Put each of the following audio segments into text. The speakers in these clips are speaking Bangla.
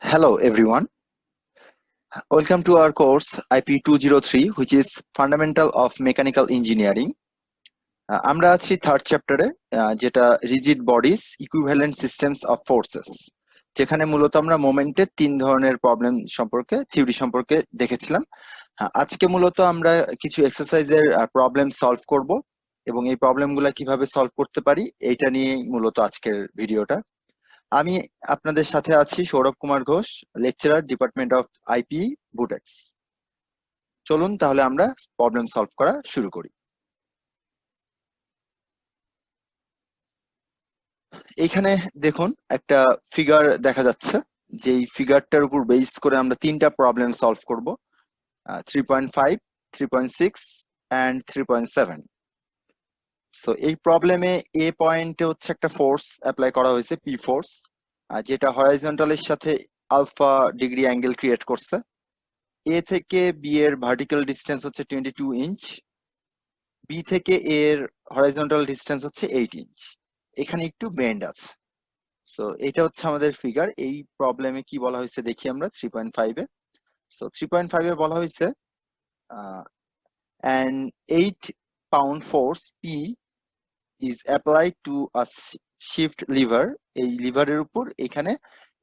Hello everyone, welcome to our course IP203 which is Fundamental of Mechanical Engineering. আমরা আছি থার্ড চ্যাপ্টারে যেটা rigid bodies equivalent systems of forces, যেখানে মূলত আমরা মোমেন্টের তিন ধরনের প্রবলেম সম্পর্কে থিওরি সম্পর্কে দেখেছিলাম। আজকে মূলত আমরা কিছু এক্সারসাইজের প্রবলেম সলভ করব এবং এই প্রবলেমগুলো কিভাবে সলভ করতে পারি এইটা নিয়ে মূলত আজকের ভিডিওটা। আমি আপনাদের সাথে আছি Sourav Kumar Ghosh, lecturer, department of IP, Butex. চলুন তাহলে আমরা প্রবলেম সলভ করা শুরু করি। এইখানে দেখুন একটা ফিগার দেখা যাচ্ছে, যেই ফিগারটার উপর বেস করে আমরা তিনটা প্রবলেম সলভ করব, 3.5, 3.6 অ্যান্ড 3.7। সো এই প্রবলেমে এ পয়েন্টে হচ্ছে একটা ফোর্স অ্যাপ্লাই করা হয়েছে, পি ফোর্স, যেটা হরাইজন্টালের সাথে আলফা ডিগ্রি অ্যাঙ্গেল ক্রিয়েট করছে। এ থেকে বি এর ভার্টিক্যাল ডিস্টেন্স হচ্ছে 22 ইঞ্চ, বি থেকে এ এর হরাইজন্টাল ডিস্টেন্স হচ্ছে 8 ইঞ্চ। এখানে একটু বেন্ড আছে। সো এটা হচ্ছে আমাদের ফিগার। এই প্রবলেমে কি বলা হয়েছে দেখি আমরা 3.5 এ। সো 3.5 এ বলা হয়েছে an 8 pound force P is applied to a shift lever। এই লিভারের উপর এখানে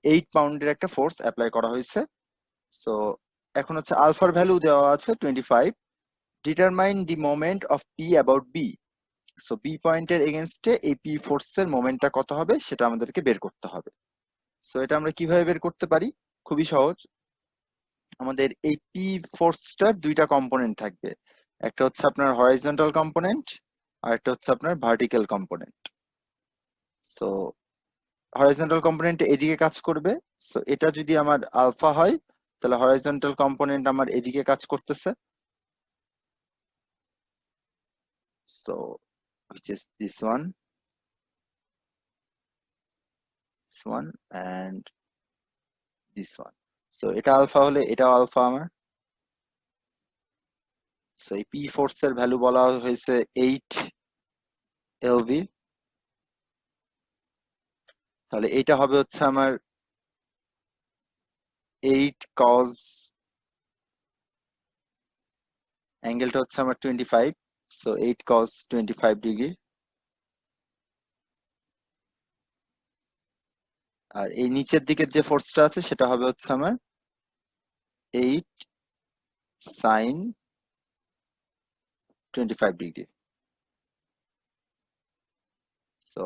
8 পাউন্ডের একটা ফোর্স অ্যাপ্লাই করা হয়েছে। সো এখন হচ্ছে আলফার ভ্যালু দেওয়া আছে 25। Determine the moment of P about B. So B পয়েন্টের এগেনস্টে এই পি ফোর্সের মোমেন্টটা কত হবে সেটা আমাদেরকে বের করতে হবে। সো এটা আমরা কিভাবে বের করতে পারি? খুবই সহজ। আমাদের এই পি ফোর্সটার দুইটা কম্পোনেন্ট থাকবে, একটা হচ্ছে আপনার হরাইজন্টাল কম্পোনেন্ট আর একটা হচ্ছে আপনার vertical component. So horizontal component এদিকে কাজ করবে। সো এটা যদি আমার আলফা হয় তাহলে হরাইজন্টাল কম্পোনেন্ট আমার এদিকে কাজ করতেছে। So which is this one and this one. So এটা আলফা হলে এটাও আলফা আমার। সো এই পি ফোর্সের ভ্যালু বলা হয়েছে 8 এলভি। তাহলে এটা হবে হচ্ছে আমার 8 কজ, অ্যাঙ্গেলটা হচ্ছে আমার 25। So 8 cos 25 degree. আর এই নিচের দিকের যে ফোর্সটা আছে সেটা হবে হচ্ছে আমার 8 সাইন 25 ডিগ্রি। তো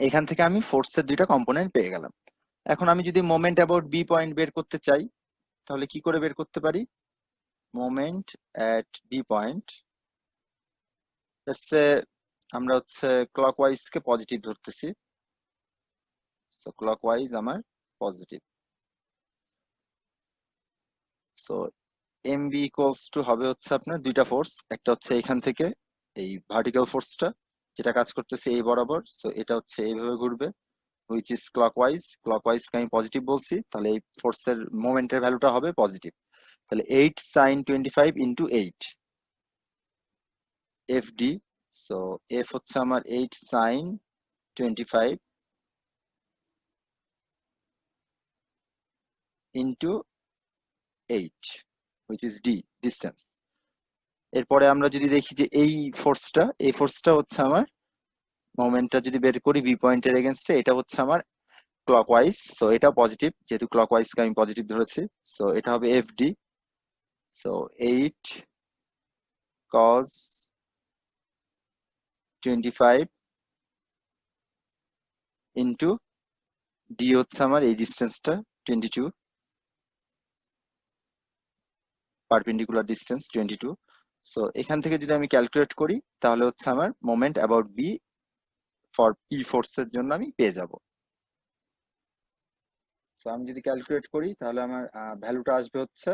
এখান থেকে আমি ফোর্সের দুইটা কম্পোনেন্ট পেয়ে গেলাম। এখন আমি যদি মোমেন্ট অ্যাবাউট বি পয়েন্ট বের করতে চাই তাহলে কি করে বের করতে পারি? মোমেন্ট অ্যাট বি পয়েন্ট, আমরা হচ্ছে ক্লকওয়াইজ কে পজিটিভ ধরতেছি। সো ক্লকওয়াইজ আমার positive. So M B equals to হবে হচ্ছে আপনার দুইটা ফোর্স, একটা হচ্ছে এখান থেকে এই ভার্টিক্যাল ফোর্সটা যেটা কাজ করতেছে এই বরাবর। সো এটা হচ্ছে এইভাবে ঘুরবে, হুইচ ইজ ক্লকওয়াইজ। ক্লকওয়াইজ কে আমি পজিটিভ বলছি, তাহলে এই ফোর্সের মোমেন্টের ভ্যালুটা হবে পজিটিভ। তাহলে 8 sine 25 into 8 F D. So F হচ্ছে আমার 8 sine 25 into 8 which is D, distance. এরপরে আমরা যদি দেখি যে এই ফোর্সটা হচ্ছে আমার মোমেন্টটা যদি বের করি বি পয়েন্টের এগেনস্টে, এটা হচ্ছে আমার ক্লকওয়াইজ। সো এটা পজিটিভ, যেহেতু ক্লকওয়াইজ কে আমি পজিটিভ ধরেছি। সো এটা হবে F D. So 8 cos 25 into D হচ্ছে আমার এই ডিস্টেন্সটা 22, পারপেন্ডিকুলার ডিস্টেন্স 22। সো এখান থেকে যদি আমি ক্যালকুলেট করি তাহলে হচ্ছে আমার moment about B for P ফোর্সের জন্য আমি পেয়ে যাব। সো আমি যদি ক্যালকুলেট করি তাহলে আমার ভ্যালুটা আসবে হচ্ছে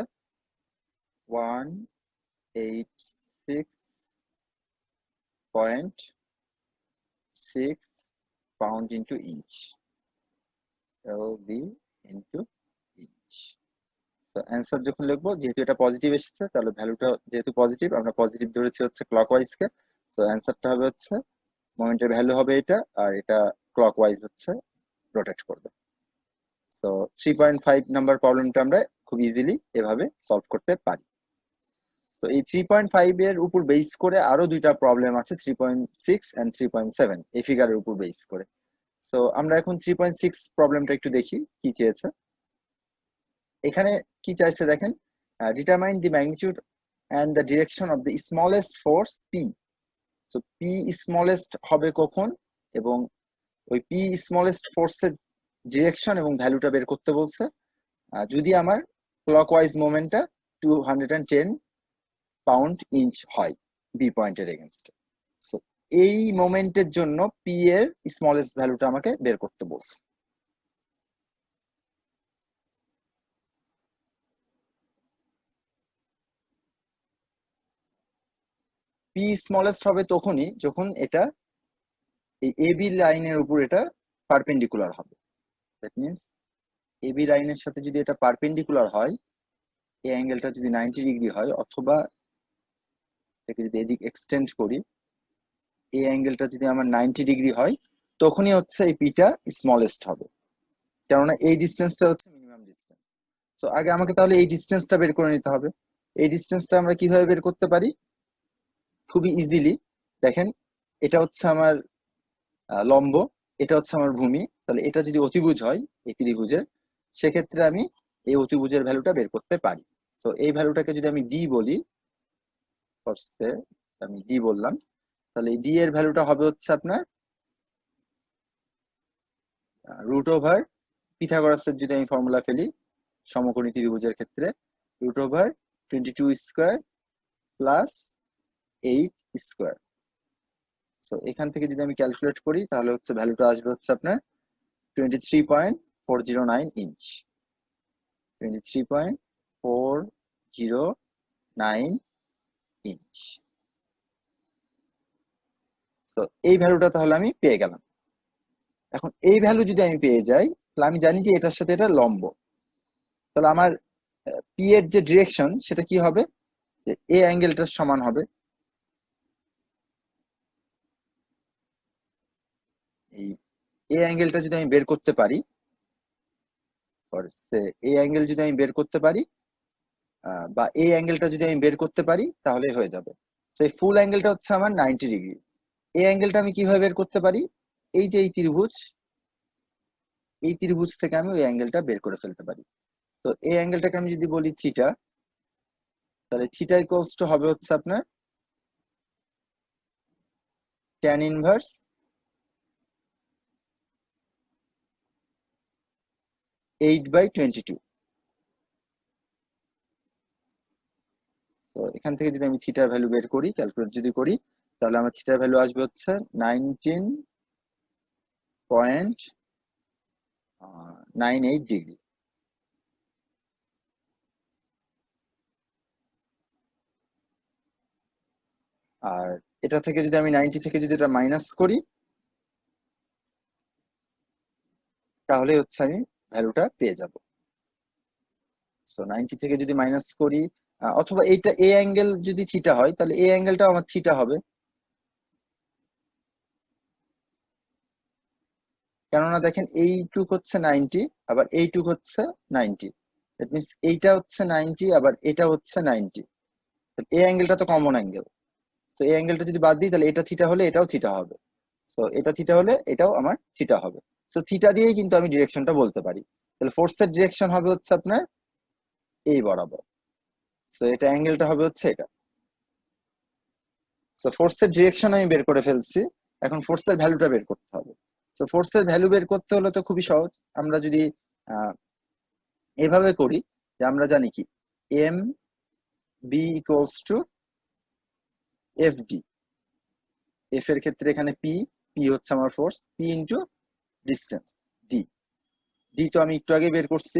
186.6 pound into inch, LB into inch. তো অ্যান্সার যখন লিখবো, যেহেতু এটা পজিটিভ এসেছে তাহলে ভ্যালুটা যেহেতু পজিটিভ, আমরা পজিটিভ ধরেছি হচ্ছে ক্লকওয়াইজ কে। তো অ্যান্সারটা হবে হচ্ছে মোমেন্টের ভ্যালু হবে এটা, আর এটা ক্লকওয়াইজ হচ্ছে রোটেট করবে। তো 3.5 নাম্বার প্রবলেমটা আমরা খুব ইজিলি এভাবে সলভ করতে পারি। তো এই 3.5 এর উপর বেস করে আরো দুইটা প্রবলেম আছে, 3.6 এন্ড 3.7 এই ফিগারের উপর বেস করে। সো আমরা এখন 3.6 প্রবলেমটা একটু দেখি কি চেয়েছে। এখানে কি চাইছে দেখেন, determine the magnitude and the direction of the smallest force P. So P smallest হবে কখন, এবং ওই পি স্মলেস্ট ফোর্সের ডিরেকশন এবং ভ্যালুটা বের করতে বলছে যদি আমার ক্লকওয়াইজ মোমেন্টটা 210 পাউন্ড ইঞ্চ হয় বি পয়েন্টের এগেনস্টে। সো এই মোমেন্টের জন্য পি এর স্মলেস্ট ভ্যালুটা আমাকে বের করতে বলছে। পি স্মলেস্ট হবে তখনই যখন এটা এই এবি লাইনের উপর এটা পারপেন্ডিকুলার হবে। দ্যাট মিনস এবি লাইনের সাথে যদি এটা পারপেন্ডিকুলার হয়, এই অ্যাঙ্গেলটা যদি 90 ডিগ্রি হয়, অথবা এটাকে যদি এদিক এক্সটেন্ড করি, এই অ্যাঙ্গেলটা যদি আমার 90 ডিগ্রি হয়, তখনই হচ্ছে এই পিটা স্মলেস্ট হবে, কেননা এই ডিস্টেন্সটা হচ্ছে মিনিমাম ডিস্টেন্স। সো আগে আমাকে তাহলে এই ডিস্টেন্সটা বের করে নিতে হবে। এই ডিস্টেন্সটা আমরা কিভাবে বের করতে পারি? খুবই ইজিলি। দেখেন, এটা হচ্ছে আমার লম্ব, এটা হচ্ছে আমার ভূমি। তাহলে এটা যদি অতিভুজ হয় এই ত্রিভুজের, সেক্ষেত্রে আমি এই অতিভুজের ভ্যালুটা বের করতে পারি। তো এই ভ্যালুটাকে যদি আমি ডি বলি, ফার্স্টে আমি ডি বললাম, তাহলে ডি এর ভ্যালুটা হবে হচ্ছে আপনার রুট ওভার পিথাগোরাসের যদি আমি ফর্মুলা ফেলি সমকোণী ত্রিভুজের ক্ষেত্রে, root over 22 square plus 8 square. So এখান থেকে যদি আমি ক্যালকুলেট করি তাহলে হচ্ছে ভ্যালুটা আসবে হচ্ছে আপনার 23.409 ইঞ্চ। 23.409 ইঞ্চ। তো এই ভ্যালুটা তাহলে আমি পেয়ে গেলাম। এখন এই ভ্যালু যদি আমি পেয়ে যাই, তাহলে আমি জানি যে এটার সাথে এটা লম্ব। তাহলে আমার পি এর যে ডিরেকশন সেটা কি হবে, যে এ অ্যাঙ্গেলটার সমান হবে। এই এ অ্যাঙ্গেলটা যদি আমি বের করতে পারি, এই অ্যাঙ্গেল যদি আমি বের করতে পারি, বা এই অ্যাঙ্গেলটা যদি আমি বের করতে পারি, তাহলে হয়ে যাবে। সেই ফুল অ্যাঙ্গেলটা হচ্ছে আমার 90 ডিগ্রি। এই অ্যাঙ্গেলটা আমি কিভাবে বের করতে পারি? এই যে এই ত্রিভুজ, এই ত্রিভুজ থেকে আমি ওই অ্যাঙ্গেলটা বের করে ফেলতে পারি। তো এই অ্যাঙ্গেলটাকে আমি যদি বলি থিটা, তাহলে থিটা ইকুয়ালস টু হবে হচ্ছে আপনার tan ইনভার্স 8/22। তো এখান থেকে যদি আমি থিটার ভ্যালু বের করি, ক্যালকুলেট যদি করি, তাহলে আমার থিটার ভ্যালু আসবে হচ্ছে 19.98 ডিগ্রি। আর এটা থেকে যদি আমি 90 থেকে যদি এটা মাইনাস করি, তাহলে হচ্ছে আমি ভ্যালুটা পেয়ে যাব। সো 90 থেকে যদি মাইনাস করি, অথবা এইটা এ অ্যাঙ্গেল যদি থিটা হয়, তাহলে এ অ্যাঙ্গেলটাও আমার থিটা হবে, কেননা দেখেন এইটুক হচ্ছে 90, আবার এইটুক হচ্ছে 90। দ্যাট মিনস এইটা হচ্ছে 90, আবার এটা হচ্ছে 90। এই অ্যাঙ্গেলটা তো কমন অ্যাঙ্গেল। তো এই অ্যাঙ্গেলটা যদি বাদ দিই, তাহলে এটা থিটা হলে এটাও থিটা হবে। তো এটা থিটা হলে এটাও আমার থিটা হবে। তো থিটা দিয়েই কিন্তু আমি ডিরেকশনটা বলতে পারি। তাহলে ফোর্সের ডিরেকশন হবে হচ্ছে আপনার এই বরাবর। তো এটা অ্যাঙ্গেলটা হবে হচ্ছে এটা। তো ফোর্সের ডিরেকশন আমি বের করে ফেলছি, এখন ফোর্সের ভ্যালুটা বের করতে হবে। তো ফোর্সের ভ্যালু বের করতে হলে তো খুবই সহজ। আমরা যদি এভাবে করি, যে আমরা জানি কি M B equals to F D. F এর ক্ষেত্রে এখানে পি, পি হচ্ছে আমার force, P into distance D. D তো আমি একটু আগে বের করছি।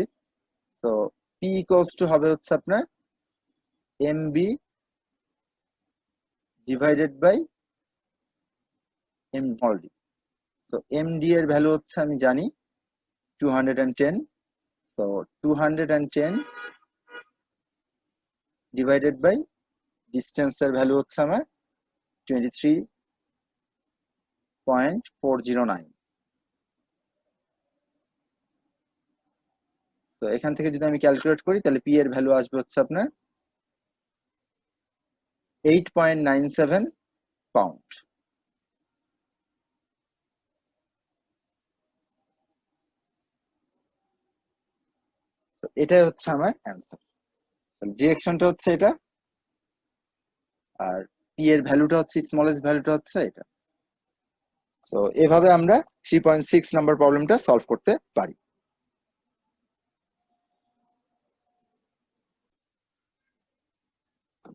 তো পি ইকুয়ালস টু হবে হচ্ছে আপনার M B divided by M small D. তো এম ডি এর ভ্যালু হচ্ছে আমি জানি 210। তো 210 ডিভাইডেড বাই ডিস্টেন্সের ভ্যালু হচ্ছে আমার 23.409। তো এখান থেকে যদি আমি ক্যালকুলেট করি তাহলে পি এর ভ্যালু আসবে হচ্ছে আপনার 8.97 পাউন্ড। তো এটাই হচ্ছে আমার অ্যান্সার। ডিরেকশনটা হচ্ছে এটা, আর পি এর ভ্যালুটা হচ্ছে স্মলেস্ট ভ্যালুটা হচ্ছে এটা। সো এভাবে আমরা 3.6 নাম্বার প্রবলেমটা সলভ করতে পারি।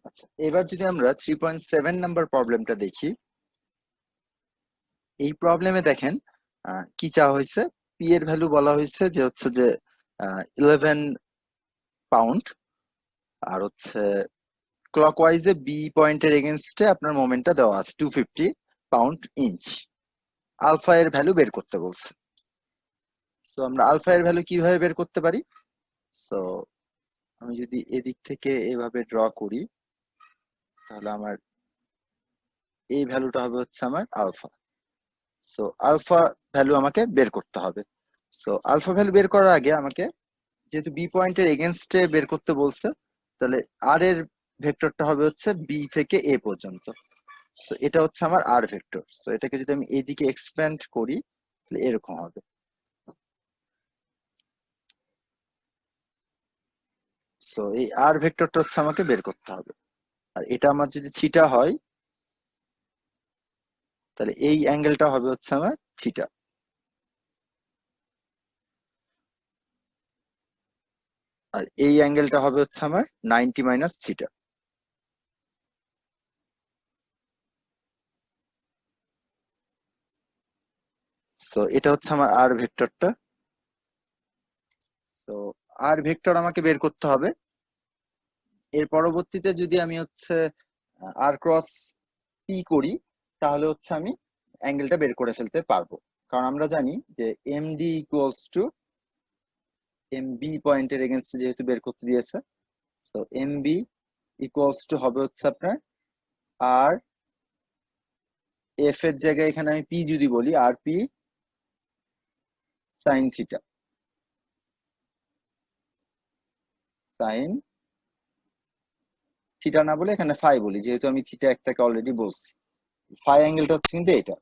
আচ্ছা, এবার যদি আমরা 3.7 নাম্বার প্রবলেমটা দেখি, এই প্রবলেমে দেখেন কি চাওয়া হয়েছে, পি এর ভ্যালু বলা হয়েছে যে হচ্ছে যে 11 পাউন্ড, আর হচ্ছে ক্লকওয়াইজে বি পয়েন্টের এগেনস্টে আপনার মোমেন্টটা দেওয়া আছে 250 পাউন্ড ইঞ্চ। আলফা এর ভ্যালু বের করতে বলছে। সো আমরা আলফা এর ভ্যালু কিভাবে বের করতে পারি? সো আমি যদি এদিক থেকে এভাবে ড্র করি তাহলে আমার এই ভ্যালুটা হবে হচ্ছে আমার আলফা। সো আলফা ভ্যালু আমাকে বের করতে হবে। সো আলফা ভ্যালু বের করার আগে আমাকে, যেহেতু বি পয়েন্টের এগেনস্টে বের করতে বলছে, তাহলে আর এর ভেক্টরটা হবে হচ্ছে বি থেকে এ পর্যন্ত। সো এটা হচ্ছে আমার আর ভেক্টর। সো এটাকে যদি আমি এইদিকে এক্সপ্যান্ড করি তাহলে এরকম হবে। সো এই আর ভেক্টরটা হচ্ছে আমাকে বের করতে হবে। আর এটা আমার যদি থিটা হয় তাহলে এই অ্যাঙ্গেলটা হবে হচ্ছে আমার থিটা, আর এই অ্যাঙ্গেলটা হবে হচ্ছে আমার 90 মাইনাস থিটা। সো এটা হচ্ছে আমার আর ভেক্টরটা। তো আর ভেক্টর আমাকে বের করতে হবে। এর পরবর্তীতে যদি আমি হচ্ছে আর ক্রস পি করি তাহলে হচ্ছে আমি অ্যাঙ্গেলটা বের করে ফেলতে পারবো, কারণ আমরা জানি যে M D equals to M B পয়েন্টের এগেনস্টে যেহেতু বের করতে দিয়েছে, তো এম বি ইকুয়ালস টু হবে হচ্ছে আপনার আর এফ এর জায়গায় এখানে আমি পি যদি বলি আর P sine theta, sine theta না বলে এখানে ফাই বলি, যেহেতু আমি থিটা একটাকে অলরেডি বলছি। ফাই অ্যাঙ্গেলটা হচ্ছে কিন্তু এটা।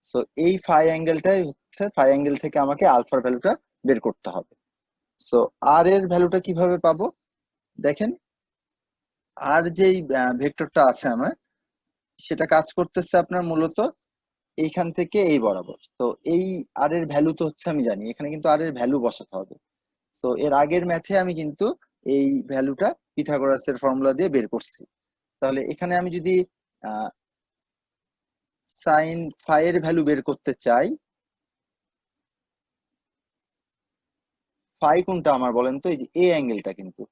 সো এই ফাই অ্যাঙ্গেলটাই হচ্ছে, ফাই অ্যাঙ্গেল থেকে আমাকে আলফার ভ্যালুটা বের করতে হবে। সো আর এর ভ্যালুটা কিভাবে পাবো? দেখেন, আর যেই ভেক্টরটা আছে আমার, সেটা কাজ করতেছে আপনার মূলত এইখান থেকে এই বরাবর। তো এই আর এর ভ্যালু তো হচ্ছে আমি জানি, এখানে কিন্তু আর এর ভ্যালু বসাতে হবে। সো এর আগের ম্যাথে আমি কিন্তু এই ভ্যালুটা পিথাগোরাসের ফর্মুলা দিয়ে বের করছি। তাহলে এখানে আমি যদি সাইন ফাই এর ভ্যালু বের করতে চাই, ফাই কোনটা আমার বলেন তো? এই যে এ অ্যাঙ্গেলটা, কিন্তু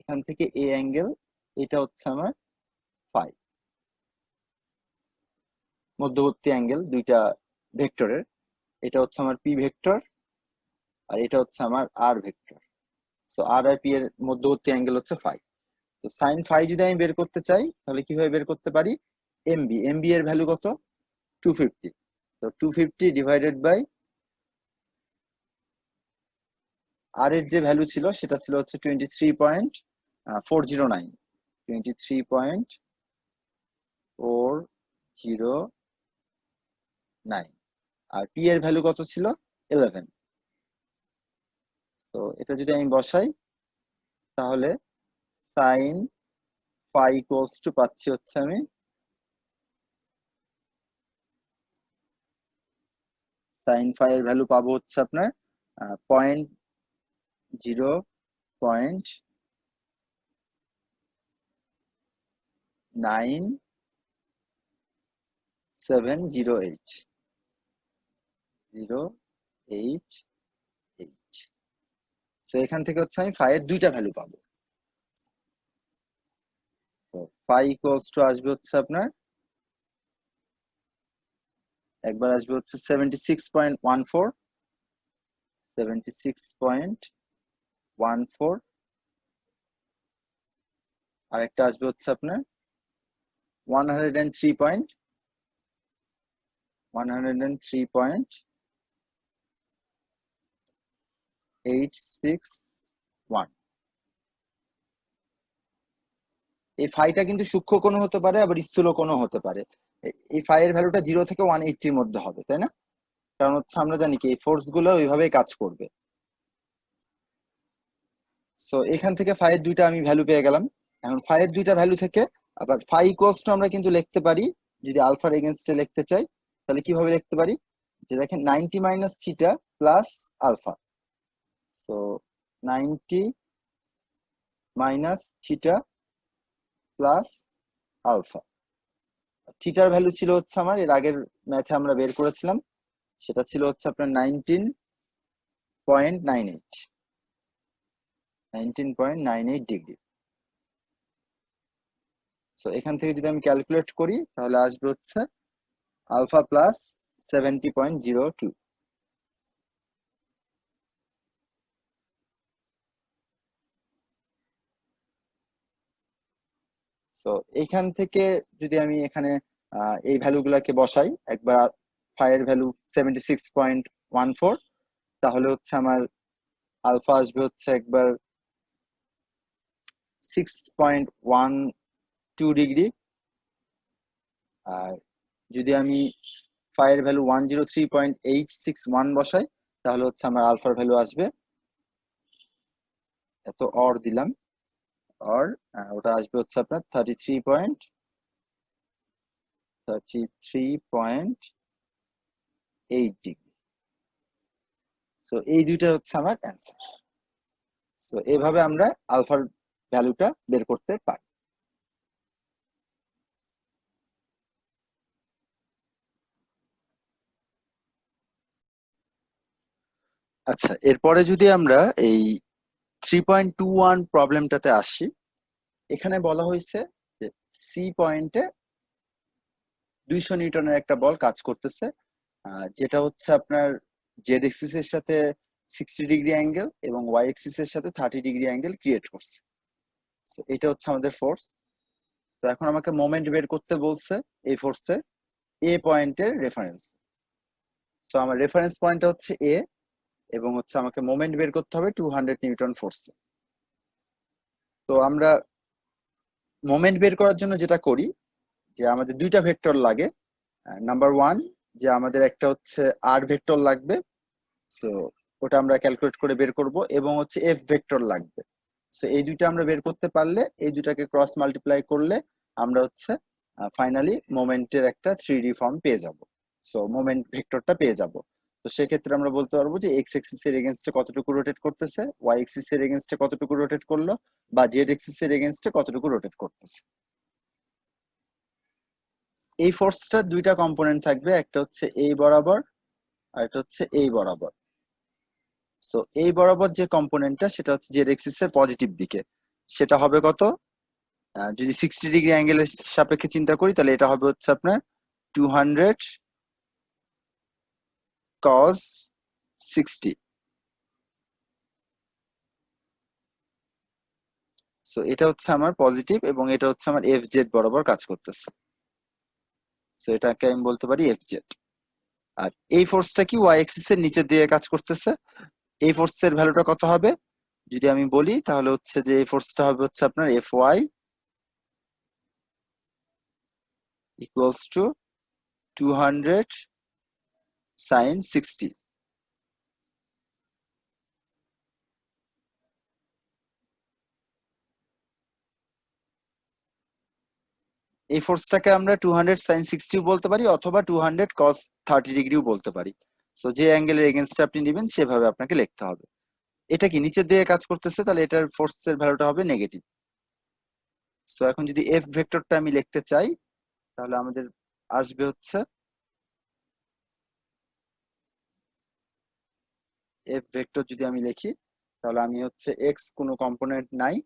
এখান থেকে এ অ্যাঙ্গেল, এটা হচ্ছে আমার ফাই, মধ্যবর্তী অ্যাঙ্গেল দুইটা ভেক্টরের। এটা হচ্ছে আমার পি ভেক্টর, আর এটা হচ্ছে আমার আর ভেক্টর। সো আর আর পি এর মধ্যবর্তী অ্যাঙ্গেল হচ্ছে ফাই। তো সাইন ফাই যদি আমি বের করতে চাই তাহলে কিভাবে বের করতে পারি? এমবি, এমবি এর ভ্যালু কত? 250। তো 250 ডিভাইডেড বাই আর এর যে ভ্যালু ছিল সেটা ছিল হচ্ছে 23.409, 23.409। আর পি এর ভ্যালু কত ছিল? 11। তো এটা যদি আমি বসাই তাহলে সাইন ফাই ইকুয়ালস টু পাচ্ছি হচ্ছে আমি সাইন ফাই এর ভ্যালু পাবো হচ্ছে আপনার 0.9708, 0.88। তো এখান থেকে হচ্ছে আমি ফাই এর দুইটা ভ্যালু পাবো। তো ফাই ইকুয়ালস টু আসবে হচ্ছে আপনার, একবার আসবে হচ্ছে 76.14, 76.14, আর একটা আসবে হচ্ছে আপনার 103.103.1, 0.861। এই ফাইটা কিন্তু সূক্ষ্ম কোণও হতে পারে আবার স্থূল কোণও হতে পারে। এই ফাই এর ভ্যালুটা 0 থেকে 180 এর মধ্যে হবে, তাই না? কারণ হচ্ছে আমরা জানি কি এই ফোর্স গুলো ওইভাবেই কাজ করবে। সো এখান থেকে ফাই এর দুইটা আমি ভ্যালু পেয়ে গেলাম। এখন ফাই এর দুইটা ভ্যালু থেকে আবার ফাই ইকুয়ালস টু আমরা কিন্তু লিখতে পারি, যদি আলফার এগেনস্টে লিখতে চাই তাহলে কিভাবে লিখতে পারি, যে দেখেন 90 minus theta plus alpha. So 90 minus theta plus alpha. থিটার ভ্যালু ছিল হচ্ছে আমার এর আগের ম্যাথে আমরা বের করেছিলাম, সেটা ছিল হচ্ছে আপনার 19.98 ডিগ্রি। সো এখান থেকে যদি আমি ক্যালকুলেট করি তাহলে আসবে হচ্ছে আলফা প্লাস 70.02। সো এইখান থেকে যদি আমি এখানে এই ভ্যালুগুলোকে বসাই, একবার ফাইয়ের ভ্যালু 76.14, তাহলে হচ্ছে আমার আলফা আসবে হচ্ছে একবার 6.12 ডিগ্রি। আর যদি আমি ফাইয়ের ভ্যালু 103.861 বসাই তাহলে হচ্ছে আমার আলফার ভ্যালু আসবে, এত অর দিলাম, অর ওটা আসবে হচ্ছে আপনার 33.8 ডিগ্রি। সো এই দুইটা হচ্ছে আমার অ্যান্সার। সো এইভাবে আমরা আলফার ভ্যালুটা বের করতে পারি। আচ্ছা, এরপরে যদি আমরা এই 3.21 প্রবলেমটাতে আসি, এখানে বলা হয়েছে যে সি পয়েন্টে 200 নিউটনের একটা বল কাজ করতেছে, যেটা হচ্ছে আপনার জেড এক্সিস এর সাথে 60 ডিগ্রি অ্যাঙ্গেল এবং ওয়াই এক্সিস এর সাথে 30 ডিগ্রি অ্যাঙ্গেল ক্রিয়েট করছে। So, এটা হচ্ছে আমাদের ফোর্স। তো এখন আমাকে মোমেন্ট বের করতে বলছে এই ফোর্সের এ পয়েন্টের রেফারেন্স। তো আমার রেফারেন্স পয়েন্টটা হচ্ছে এ, এবং হচ্ছে আমাকে মোমেন্ট বের করতে হবে 200 নিউটন ফোর্স। তো আমরা মোমেন্ট বের করার জন্য যেটা করি, যে আমাদের দুইটা ভেক্টর লাগে। নাম্বার ওয়ান, যে আমাদের একটা হচ্ছে আর ভেক্টর লাগবে, সো ওটা আমরা ক্যালকুলেট করে বের করব, এবং হচ্ছে এফ ভেক্টর লাগবে। সো এই দুইটা আমরা বের করতে পারলে, এই দুটাকে ক্রস মাল্টিপ্লাই করলে আমরা হচ্ছে ফাইনালি মোমেন্টের একটা 3D ফর্ম পেয়ে যাব। সো মোমেন্ট ভেক্টরটা পেয়ে যাব। তো সেক্ষেত্রে আমরা বলতে পারবো যে এক্স এক্সিস এর এগেনস্টে কতটুকু রোটেট করতেছে, ওয়াই এক্সিস এর এগেনস্টে কতটুকু রোটেট করলো, বা জেড এক্সিস এর এগেনস্টে কতটুকু রোটেট করতেছে। এই ফোর্সটার দুইটা কম্পোনেন্ট থাকবে, একটা হচ্ছে এই বরাবর আর একটা হচ্ছে এই বরাবর। সো এই বরাবর যে কম্পোনেন্টটা সেটা হচ্ছে জেড এক্সিস এর পজিটিভ দিকে, সেটা হবে কত, যদি 60 ডিগ্রি অ্যাঙ্গেলের সাপেক্ষে চিন্তা করি তাহলে এটা হবে হচ্ছে আপনার 200 cos 60। সো এটা হচ্ছে আমার পজিটিভ এবং এটা হচ্ছে আমার এফ জেড বরাবর কাজ করতেছে। সো এটাকে আমি বলতে পারি এফ জেড। আর এই ফোর্সটা কি ওয়াই এক্সিস এর নিচে দিয়ে কাজ করতেছে। এই ফোর্সের ভ্যালুটা কত হবে যদি আমি বলি, তাহলে হচ্ছে যে এই ফোর্সটা হবে হচ্ছে আপনার F Y equals to 200 sin 60। এই ফোর্সটাকে আমরা 200 sin 60 বলতে পারি, অথবা 200 cos 30 ডিগ্রিও বলতে পারি। সো যে অ্যাঙ্গেলের এগেনস্টে আপনি নেবেন সেভাবে আপনাকে লিখতে হবে। এটা কি নিচের দিকে কাজ করতেছে, তাহলে এটার ফোর্সের ভ্যালুটা হবে নেগেটিভ। সো এখন যদি এফ ভেক্টরটা আমি লিখতে চাই তাহলে আমাদের আসবে হচ্ছে এফ ভেক্টর, যদি আমি লিখি তাহলে আমি হচ্ছে এক্স কোনো কম্পোনেন্ট নাই,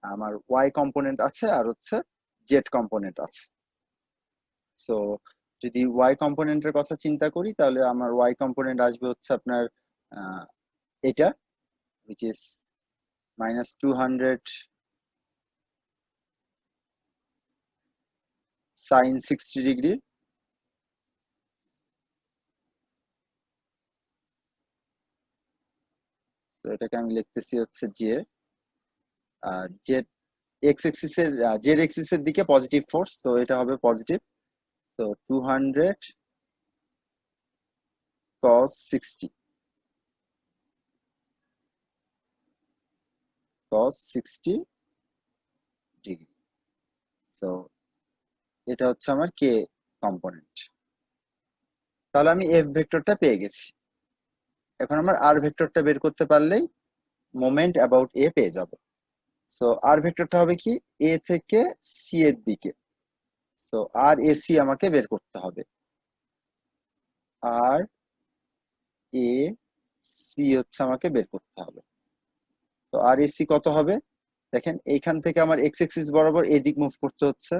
আমার ওয়াই কম্পোনেন্ট আছে আর হচ্ছে জেড কম্পোনেন্ট আছে। সো যদি ওয়াই কম্পোনেন্টের কথা চিন্তা করি তাহলে আমার ওয়াই কম্পোনেন্ট আসবে হচ্ছে আপনার এটা, which is minus 200 sin 60 degree. এটাকে আমি লিখতেছি হচ্ছে যে জেড এক্স এক্সিসের জেড এক্সিসের দিকে পজিটিভ ফোর্স, তো এটা হবে পজিটিভ। তো 200 cos 60 ডিগ্রি। সো এটা হচ্ছে আমার কে কম্পোনেন্ট। তাহলে আমি এফ ভেক্টরটা পেয়ে গেছি। এখন আমার আর ভেক্টরটা বের করতে পারলেই মোমেন্ট অ্যাবাউট এ পেয়ে যাব। সো আর ভেক্টরটা হবে কি, এ থেকে সি এর দিকে। সো আর এসি আমাকে বের করতে হবে। আর এ সি হচ্ছে আমাকে বের করতে হবে। তো আর এসি কত হবে, দেখেন এইখান থেকে আমার এক্স এক্সিস বরাবর এদিক মুভ করতে হচ্ছে,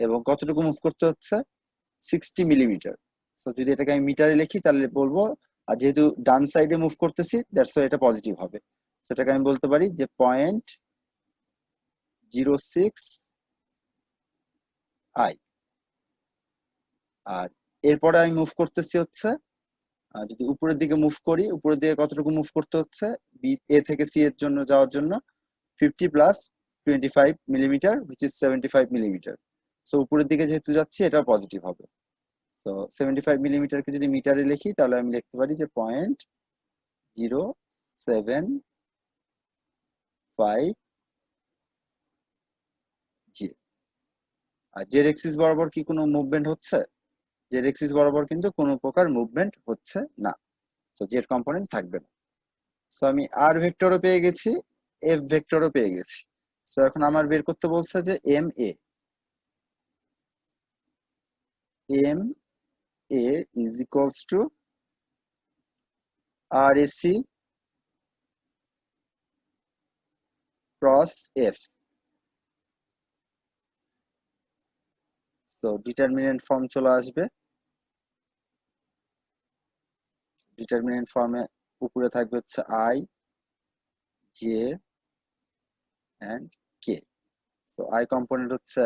এবং কতটুকু মুভ করতে হচ্ছে, 60 মিলিমিটার। সো যদি এটাকে আমি মিটারে লিখি তাহলে বলবো, আর যেহেতু ডান সাইডে মুভ করতেছি দ্যাটস ওয়াই এটা পজিটিভ হবে। সেটাকে আমি বলতে পারি যে 0.06 আই। আর এরপরে আমি মুভ করতেছি হচ্ছে, যদি উপরের দিকে মুভ করি, উপরের দিকে কতটুকু মুভ করতে হচ্ছে, বি এ থেকে সি এর জন্য যাওয়ার জন্য 50 plus 25 millimetre, which is 75 millimetre. So উপরের দিকে যেহেতু যাচ্ছি এটা পজিটিভ হবে। তো 75 মিলিমিটারকে যদি মিটারে লিখি তাহলে আমি লিখতে পারি যে 0.075 জি। আর জেড এক্সিস বরাবর কি কোনো মুভমেন্ট হচ্ছে, জেড এক্সিস বরাবর কিন্তু কোনো প্রকার মুভমেন্ট হচ্ছে না। তো জেড কম্পোনেন্ট থাকবে না। সো আমি আর ভেক্টরও পেয়ে গেছি, এফ ভেক্টরও পেয়ে গেছি। সো এখন আমার বের করতে বলছে যে M A is equals to R AC cross F. তো ডিটারমিনেন্ট ফর্ম চলে আসবে। ডিটারমিনেন্ট ফর্মে উপরে থাকবে হচ্ছে আই, জে এন্ড কে। তো আই কম্পোনেন্ট হচ্ছে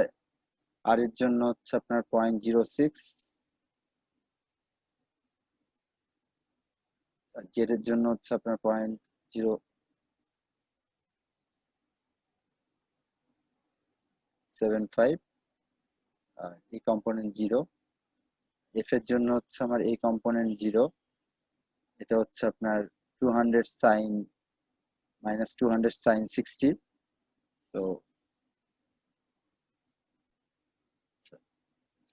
আর এর জন্য হচ্ছে আপনার 0.06, আর জেড এর জন্য হচ্ছে আপনার 0.075, আর এই কম্পোনেন্ট 0। এফ এর জন্য হচ্ছে আমার এই কম্পোনেন্ট 0, এটা হচ্ছে আপনার 200 সাইন -200 sin 60। তো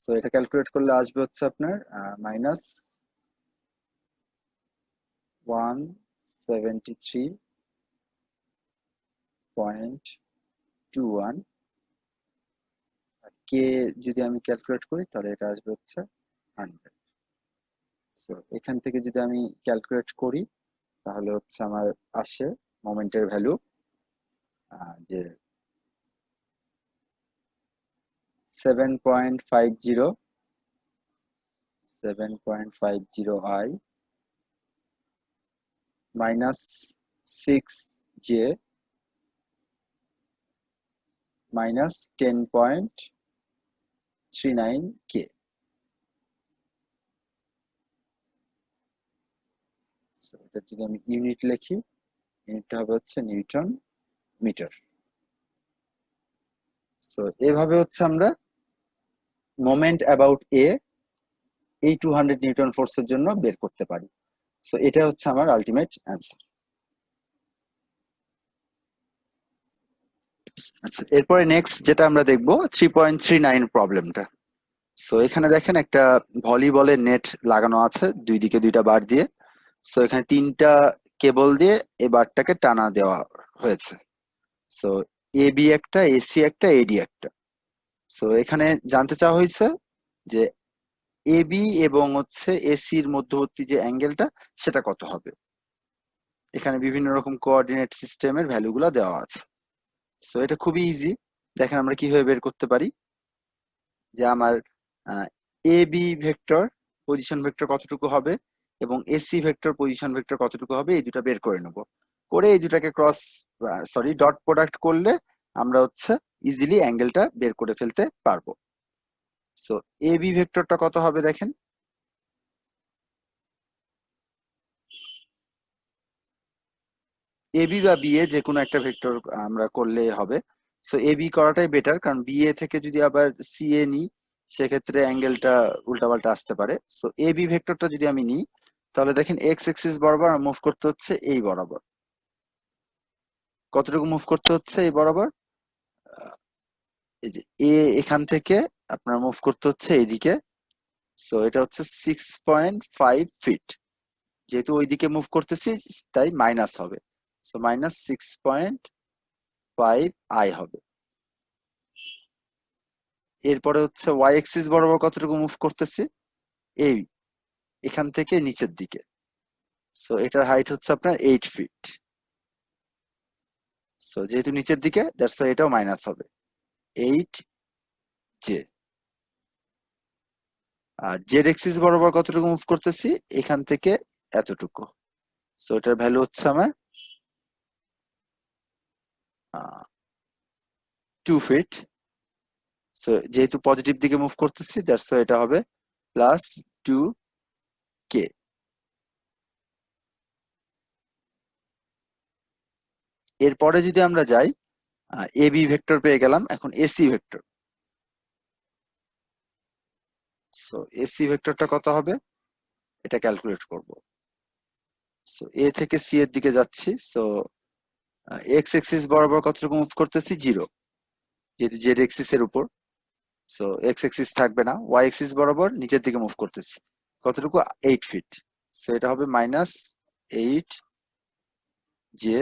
তো এটা ক্যালকুলেট করলে আসবে হচ্ছে আপনার -173.21। কে যদি আমি ক্যালকুলেট করি তাহলে এটা আসবে হচ্ছে 100। সো এখান থেকে যদি আমি ক্যালকুলেট করি তাহলে হচ্ছে আমার আসে মোমেন্টের ভ্যালু যে 7.50 আই -6 জে -10.39 কে। এটা যদি আমি ইউনিট লিখি, ইউনিটটা হবে হচ্ছে নিউটন মিটার। তো এভাবে হচ্ছে আমরা মোমেন্ট অ্যাবাউট এই 200 নিউটন ফোর্সের জন্য বের করতে পারি। সো এটা হচ্ছে আমার আলটিমেট অ্যান্সার। আচ্ছা, এরপরে নেক্সট যেটা আমরা দেখবো 3.39 প্রবলেমটা। সো এখানে দেখেন একটা ভলিবলের নেট লাগানো আছে দুই দিকে দুইটা বার দিয়ে। সো এখানে তিনটা কেবল দিয়ে এই বারটাকে টানা দেওয়া হয়েছে। সো এ বি একটা, এসি একটা, এডি একটা। সো এখানে জানতে চাওয়া হয়েছে যে এ বি এবং হচ্ছে এসির মধ্যবর্তী যে অ্যাঙ্গেলটা সেটা কত হবে। এখানে বিভিন্ন রকম কোঅর্ডিনেট সিস্টেমের ভ্যালুগুলো দেওয়া আছে। সো এটা খুবই ইজি। দেখেন আমরা কিভাবে বের করতে পারি, যে আমার A B vector position vector কতটুকু হবে এবং এসি ভেক্টর পজিশন ভেক্টর কতটুকু হবে, এই দুটো বের করে নেব। করে এই দুটাকে ডট প্রোডাক্ট করলে আমরা হচ্ছে ইজিলি অ্যাঙ্গেলটা বের করে ফেলতে পারবো। সো এ বি ভেক্টরটা কত হবে দেখেন, এবি বা বিএ যে কোনো একটা ভেক্টর আমরা করলে হবে। সো এবি করাটাই বেটার, কারণ বিএ থেকে যদি আবার সিএ নিই সেক্ষেত্রে অ্যাঙ্গেলটা উল্টাপাল্টা আসতে পারে। সো এবি ভেক্টরটা যদি আমি নিই তাহলে দেখেন এক্স এক্সিস বরাবর মুভ করতে হচ্ছে এই বরাবর। কতটুকু মুভ করতে হচ্ছে এই বরাবর? আহ, এই যে এ এখান থেকে আপনার মুভ করতে হচ্ছে এইদিকে। সো এটা হচ্ছে 6.5 ফিট। যেহেতু ওইদিকে মুভ করতেছি তাই মাইনাস হবে। সো -6.5 হবে। এরপরে হচ্ছে ওয়াই এক্সিস বরাবর কতটুকু মুভ করতেছি? এই এখান থেকে নিচের দিকে। সো এটার হাইট হচ্ছে আপনার 8 ফিট। সো যেহেতু নিচের দিকে দ্যাটস ওয়াই এটাও মাইনাস হবে 8 জে। আর জেড এক্সিস বরাবর কতটুকু মুভ করতেছি? এখান থেকে এতটুকু। সো এটার ভ্যালু হচ্ছে আমার 2 ফিট। সো যেহেতু পজিটিভ দিকে মুভ করতেছি দ্যাটস ওয়াই এটা হবে +2k। এরপরে যদি আমরা যাই, এবি ভেক্টর পেয়ে গেলাম, এখন এসি ভেক্টর। সো এসি ভেক্টরটা কত হবে এটা ক্যালকুলেট করব। সো এ থেকে সি এর দিকে যাচ্ছি। সো এক্স এক্সিস বরাবর কতটুকু মুভ করতেছি? 0, যেহেতু জেড এক্সিস এর উপর। সো এক্স এক্সিস থাকবে না, ওয়াই এক্সিস বরাবর নিচের দিকে মুভ করতেছি। কতটুকু? 8 ফিট। সো এটা হবে -8 জে।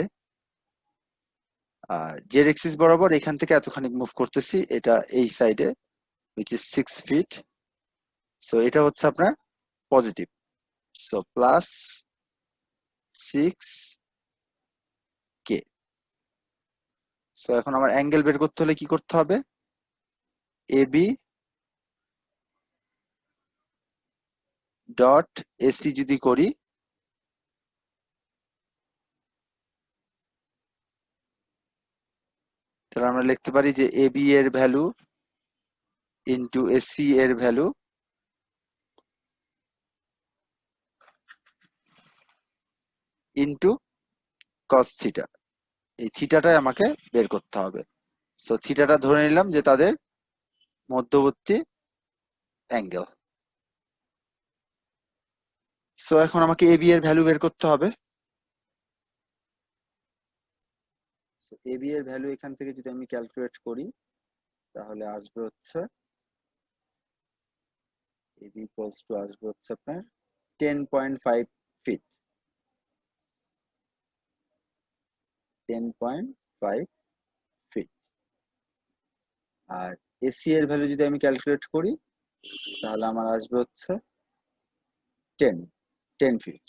আর জেড এক্সিস বরাবর এখান থেকে এতখানি মুভ করতেছি, এটা এই সাইডে উইচ ইজ 6 ফিট। সো এটা হচ্ছে আপনার পজিটিভ। So +6k। সো এখন আমার অ্যাঙ্গেল বের করতে হলে কি করতে হবে? এবি ডট এসি যদি করি তাহলে আমরা লিখতে পারি যে এবি এর ভ্যালু ইন্টু এসি এর ভ্যালু ইন্টু কস থিটা। এই থিটাটাই আমাকে বের করতে হবে। সো থিটাটা ধরে নিলাম যে তাদের মধ্যবর্তী অ্যাঙ্গেল। সো এখন আমাকে এবি এর ভ্যালু বের করতে হবে। এবি এর ভ্যালু এখান থেকে যদি আমি ক্যালকুলেট করি তাহলে আসবে হচ্ছে এবি ইকুয়ালস টু আসবে হচ্ছে আপনার 10.5 ফিট। 10.5 ফিট। আর এসি এর ভ্যালু যদি আমি ক্যালকুলেট করি তাহলে আমার আসবে হচ্ছে 10 10 ফিট।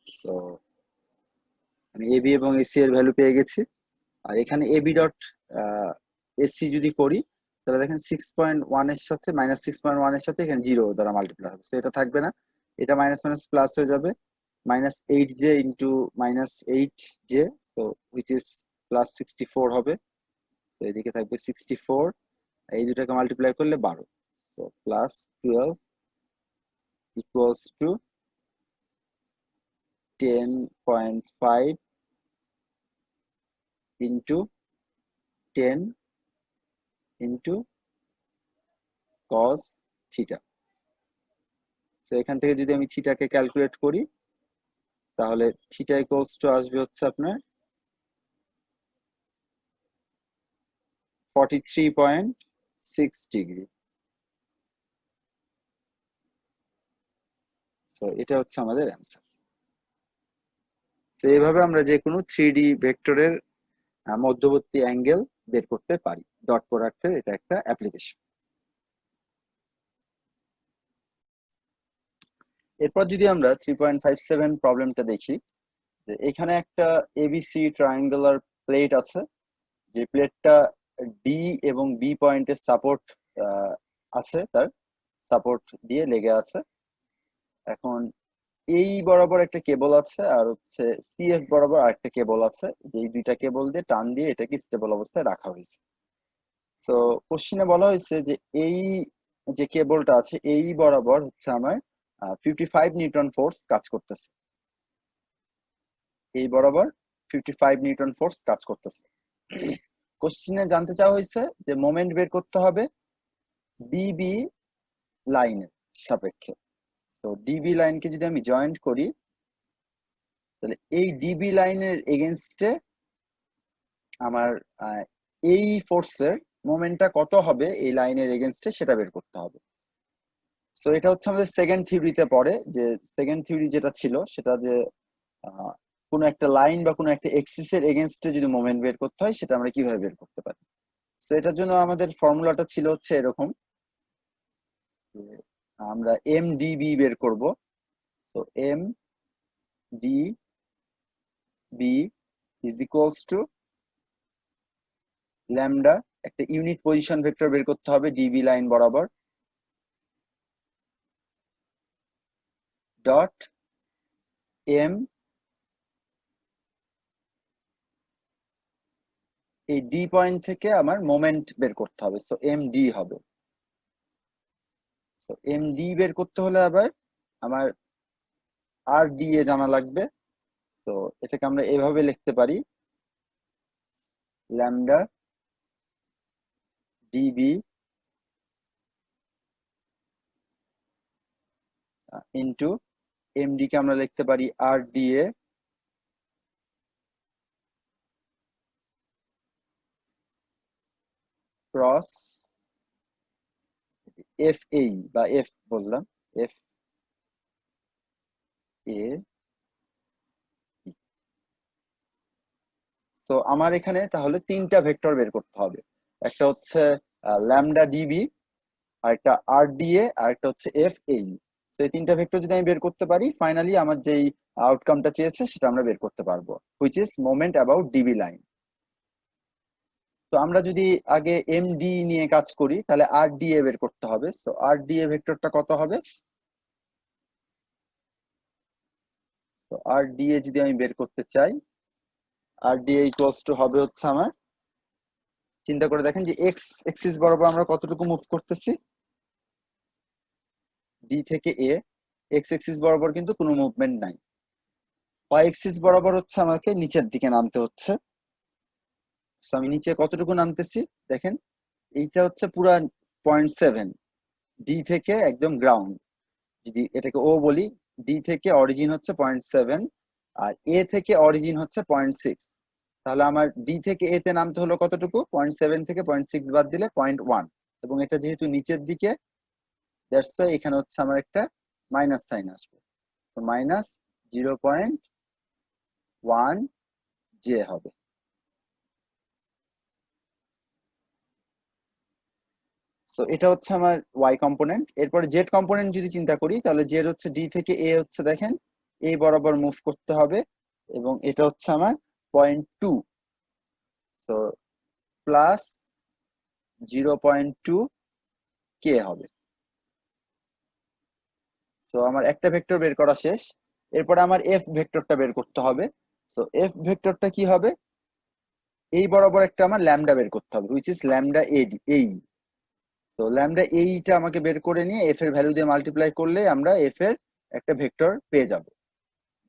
সো আমি এবি এবং এসি এর ভ্যালু পেয়ে গেছি। আর এখানে এবি ডট এসি যদি করি তাহলে দেখেন 6.1 এর সাথে -6.1 এর সাথে এখানে 0 দ্বারা মাল্টিপ্লাই হবে। সো এটা থাকবে না, এটা মাইনাস মাইনাস প্লাস হয়ে যাবে। -8 J into -8 J, so which is +64 হবে। তো এদিকে থাকবে 64, এই দুটাকে মাল্টিপ্লাই করলে 12। তো +12 equals to 10.5 into 10 into cos theta. তো এখান থেকে যদি আমি থিটাকে ক্যালকুলেট করি তাহলে থিটা ইকুয়ালস টু আসবে হচ্ছে আপনার 43.6 ডিগ্রি। তো এটা হচ্ছে আমাদের অ্যান্সার। তো এইভাবে আমরা যে কোনো 3D ভেক্টরের মধ্যবর্তী অ্যাঙ্গেল বের করতে পারি। ডট প্রোডাক্টের এটা একটা অ্যাপ্লিকেশন। এরপর যদি আমরা 3.57 প্রবলেমটা দেখি, যে এখানে একটা এবিসি ট্রায়াঙ্গুলার প্লেট আছে, যে প্লেটটা ডি এবং বি পয়েন্টের সাপোর্ট আছে, তার সাপোর্ট দিয়ে লেগে আছে। এখন এই বরাবর একটা কেবল আছে আর হচ্ছে সিএফ বরাবর আরেকটা কেবল আছে, যে এই দুইটা কেবল দিয়ে টান দিয়ে এটাকে স্টেবল অবস্থায় রাখা হয়েছে। তো কোশ্চিনে বলা হয়েছে যে এই যে কেবলটা আছে এই বরাবর হচ্ছে আমার 55 নিউটন ফোর্স কাজ করতেছে, এই বরাবর 55 নিউটন ফোর্স কাজ করতেছে। কোশ্চেনে জানতে চাওয়া হয়েছে যে মোমেন্ট বের করতে হবে ডিবি লাইনের সাপেক্ষে। তো ডিবি লাইনকে যদি আমি জয়েন্ট করি, তাহলে এই ডিবি লাইনের এগেনস্টে আমার এই ফোর্সের মোমেন্টটা কত হবে এই লাইনের এগেনস্টে সেটা বের করতে হবে। সো এটা হচ্ছে আমাদের সেকেন্ড থিওরিতে পড়ে, যে সেকেন্ড থিওরি যেটা ছিল সেটা যে কোনো একটা লাইন বা কোনো একটা এক্সিস এর এগেনস্টে যদি মোমেন্ট বের করতে হয় সেটা আমরা কিভাবে বের করতে পারি। সো এটার জন্য আমাদের ফর্মুলাটা ছিল হচ্ছে এরকম, যে আমরা এম ডিবি বের করব। তো M D B is equals to lambda, একটা ইউনিট পজিশন ভেক্টর বের করতে হবে ডিবি লাইন বরাবর, ডট এম, এই ডি পয়েন্ট থেকে আমার মোমেন্ট বের করতে হবে, সো এম ডি হবে। সো এম ডি বের করতে হলে আবার আমার আর ডি এ জানা লাগবে। তো এটাকে আমরা এভাবে লিখতে পারি, ল্যামডা ডিবি ইন্টু এমডি কে আমরা লিখতে পারি আর ডি এ ক্রস এফ এই বা এফ বললাম, এফ এ। তো আমার এখানে তাহলে তিনটা ভেক্টর বের করতে হবে, একটা হচ্ছে ল্যামডা ডিবি, আরেকটা আর ডি এ, আরেকটা হচ্ছে এফ এই। তো এই তিনটা ভেক্টর যদি আমি বের করতে পারি, ফাইনালি আমার যেই আউটকামটা চেয়েছে সেটা আমরা বের করতে পারবো, which is moment about DB line. তো আমরা যদি আগে এম ডি নিয়ে কাজ করি তাহলে আর ডি এ বের করতে হবে। সো আর ডি এ ভেক্টরটা কত হবে, তো আর ডি এ যদি আমি বের করতে চাই, আর ডি এ ইকুয়ালস টু হবে হচ্ছে আমার, চিন্তা করে দেখেন যে এক্স এক্সিস বরাবর আমরা কতটুকু মুভ করতেছি, ডি থেকে এ, এক্স এক্সিস বরাবর কিন্তু কোনো মুভমেন্ট নাই, ওয়াই এক্সিস বরাবর হচ্ছে আমাকে নিচের দিকে নামতে হচ্ছে। তো আমি নিচে কতটুকু নামতেছি দেখেন, এইটা হচ্ছে পুরা 0.7, ডি থেকে একদম গ্রাউন্ড, যদি এটাকে ও বলি, ডি থেকে অরিজিন হচ্ছে 0.7 আর এ থেকে অরিজিন হচ্ছে 0.6। তাহলে আমার ডি থেকে এ তে নামতে হলো কতটুকু, 0.7 থেকে 0.6 বাদ দিলে 0.1, এবং এটা যেহেতু নিচের দিকে, দ্যাটস ওয়াই এখানে হচ্ছে আমার একটা মাইনাস সাইন আসবে, তো মাইনাস 0.1 জে হবে। সো এটা হচ্ছে আমার ওয়াই কম্পোনেন্ট। এরপরে জেড কম্পোনেন্ট যদি চিন্তা করি, তাহলে জেড হচ্ছে ডি থেকে এ হচ্ছে দেখেন এই বরাবর মুভ করতে হবে, এবং এটা হচ্ছে আমার 0.2, তো প্লাস 0.2 কে হবে। তো আমার একটা ভেক্টর বের করা শেষ, এরপরে আমার এফ ভেক্টরটা বের করতে হবে। সো এফ ভেক্টরটা কি হবে, এই বরাবর একটা আমার ল্যামডা বের করতে হবে, হুইচ ইজ ল্যামডা এই। তো ল্যামডা এইটা আমাকে বের করে নিয়ে এফ এর ভ্যালু দিয়ে মাল্টিপ্লাই করলে আমরা এফ এর একটা ভেক্টর পেয়ে যাব,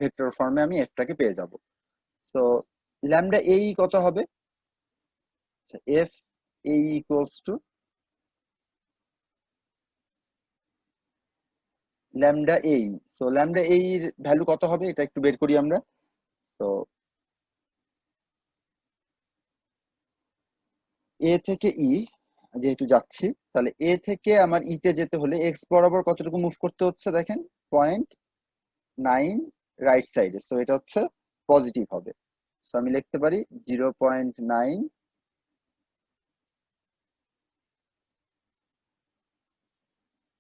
ভেক্টর ফর্মে আমি এফটাকে পেয়ে যাব। তো ল্যামডা এই কত হবে, এফ এই ইকুয়ালস টু ল্যামডা এই। সো ল্যামডা এই এর ভ্যালু কত হবে এটা একটু বের করি আমরা। তো এ থেকে ই যেহেতু যাচ্ছি, তাহলে এ থেকে আমার ই তে যেতে হলে এক্স বরাবর কতটুকু মুভ করতে হচ্ছে দেখেন, 0.9 রাইট সাইডে, সো এটা হচ্ছে পজিটিভ হবে। সো আমি লিখতে পারি 0.9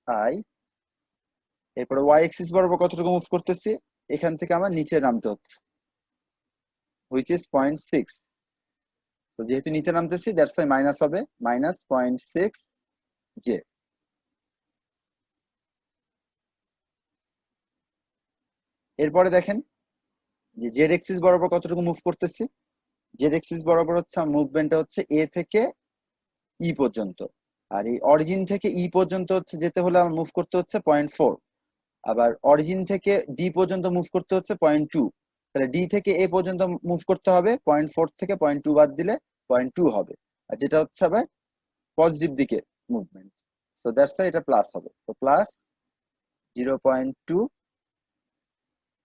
আই। এরপরে ওয়াই এক্সিস বরাবর কতটুকু মুভ করতেছি, এখান থেকে আমার নিচে নামতে হচ্ছে, হুইচ ইজ 0.6। তো যেহেতু নিচে নামতেছি দ্যাটস ওয়াই মাইনাস হবে, মাইনাস 0.6 জে। এরপরে দেখেন যে জেড এক্সিস বরাবর কতটুকু মুভ করতেছি, জেড এক্সিস বরাবর হচ্ছে মুভমেন্টটা হচ্ছে এ থেকে ই পর্যন্ত, আর এই অরিজিন থেকে ই পর্যন্ত হচ্ছে যেতে হলে আমার মুভ করতে হচ্ছে 0.4। আবার অরিজিন থেকে ডি পর্যন্ত মুভ করতে হচ্ছে 0.2, তাহলে ডি থেকে এ পর্যন্ত মুভ করতে হবে 0.4 থেকে 0.2 বাদ দিলে 0.2 হবে, আর যেটা হচ্ছে আবার পজিটিভ দিকে মুভমেন্ট, সো দ্যাটস ওয়াই এটা প্লাস হবে, সো প্লাস 0.2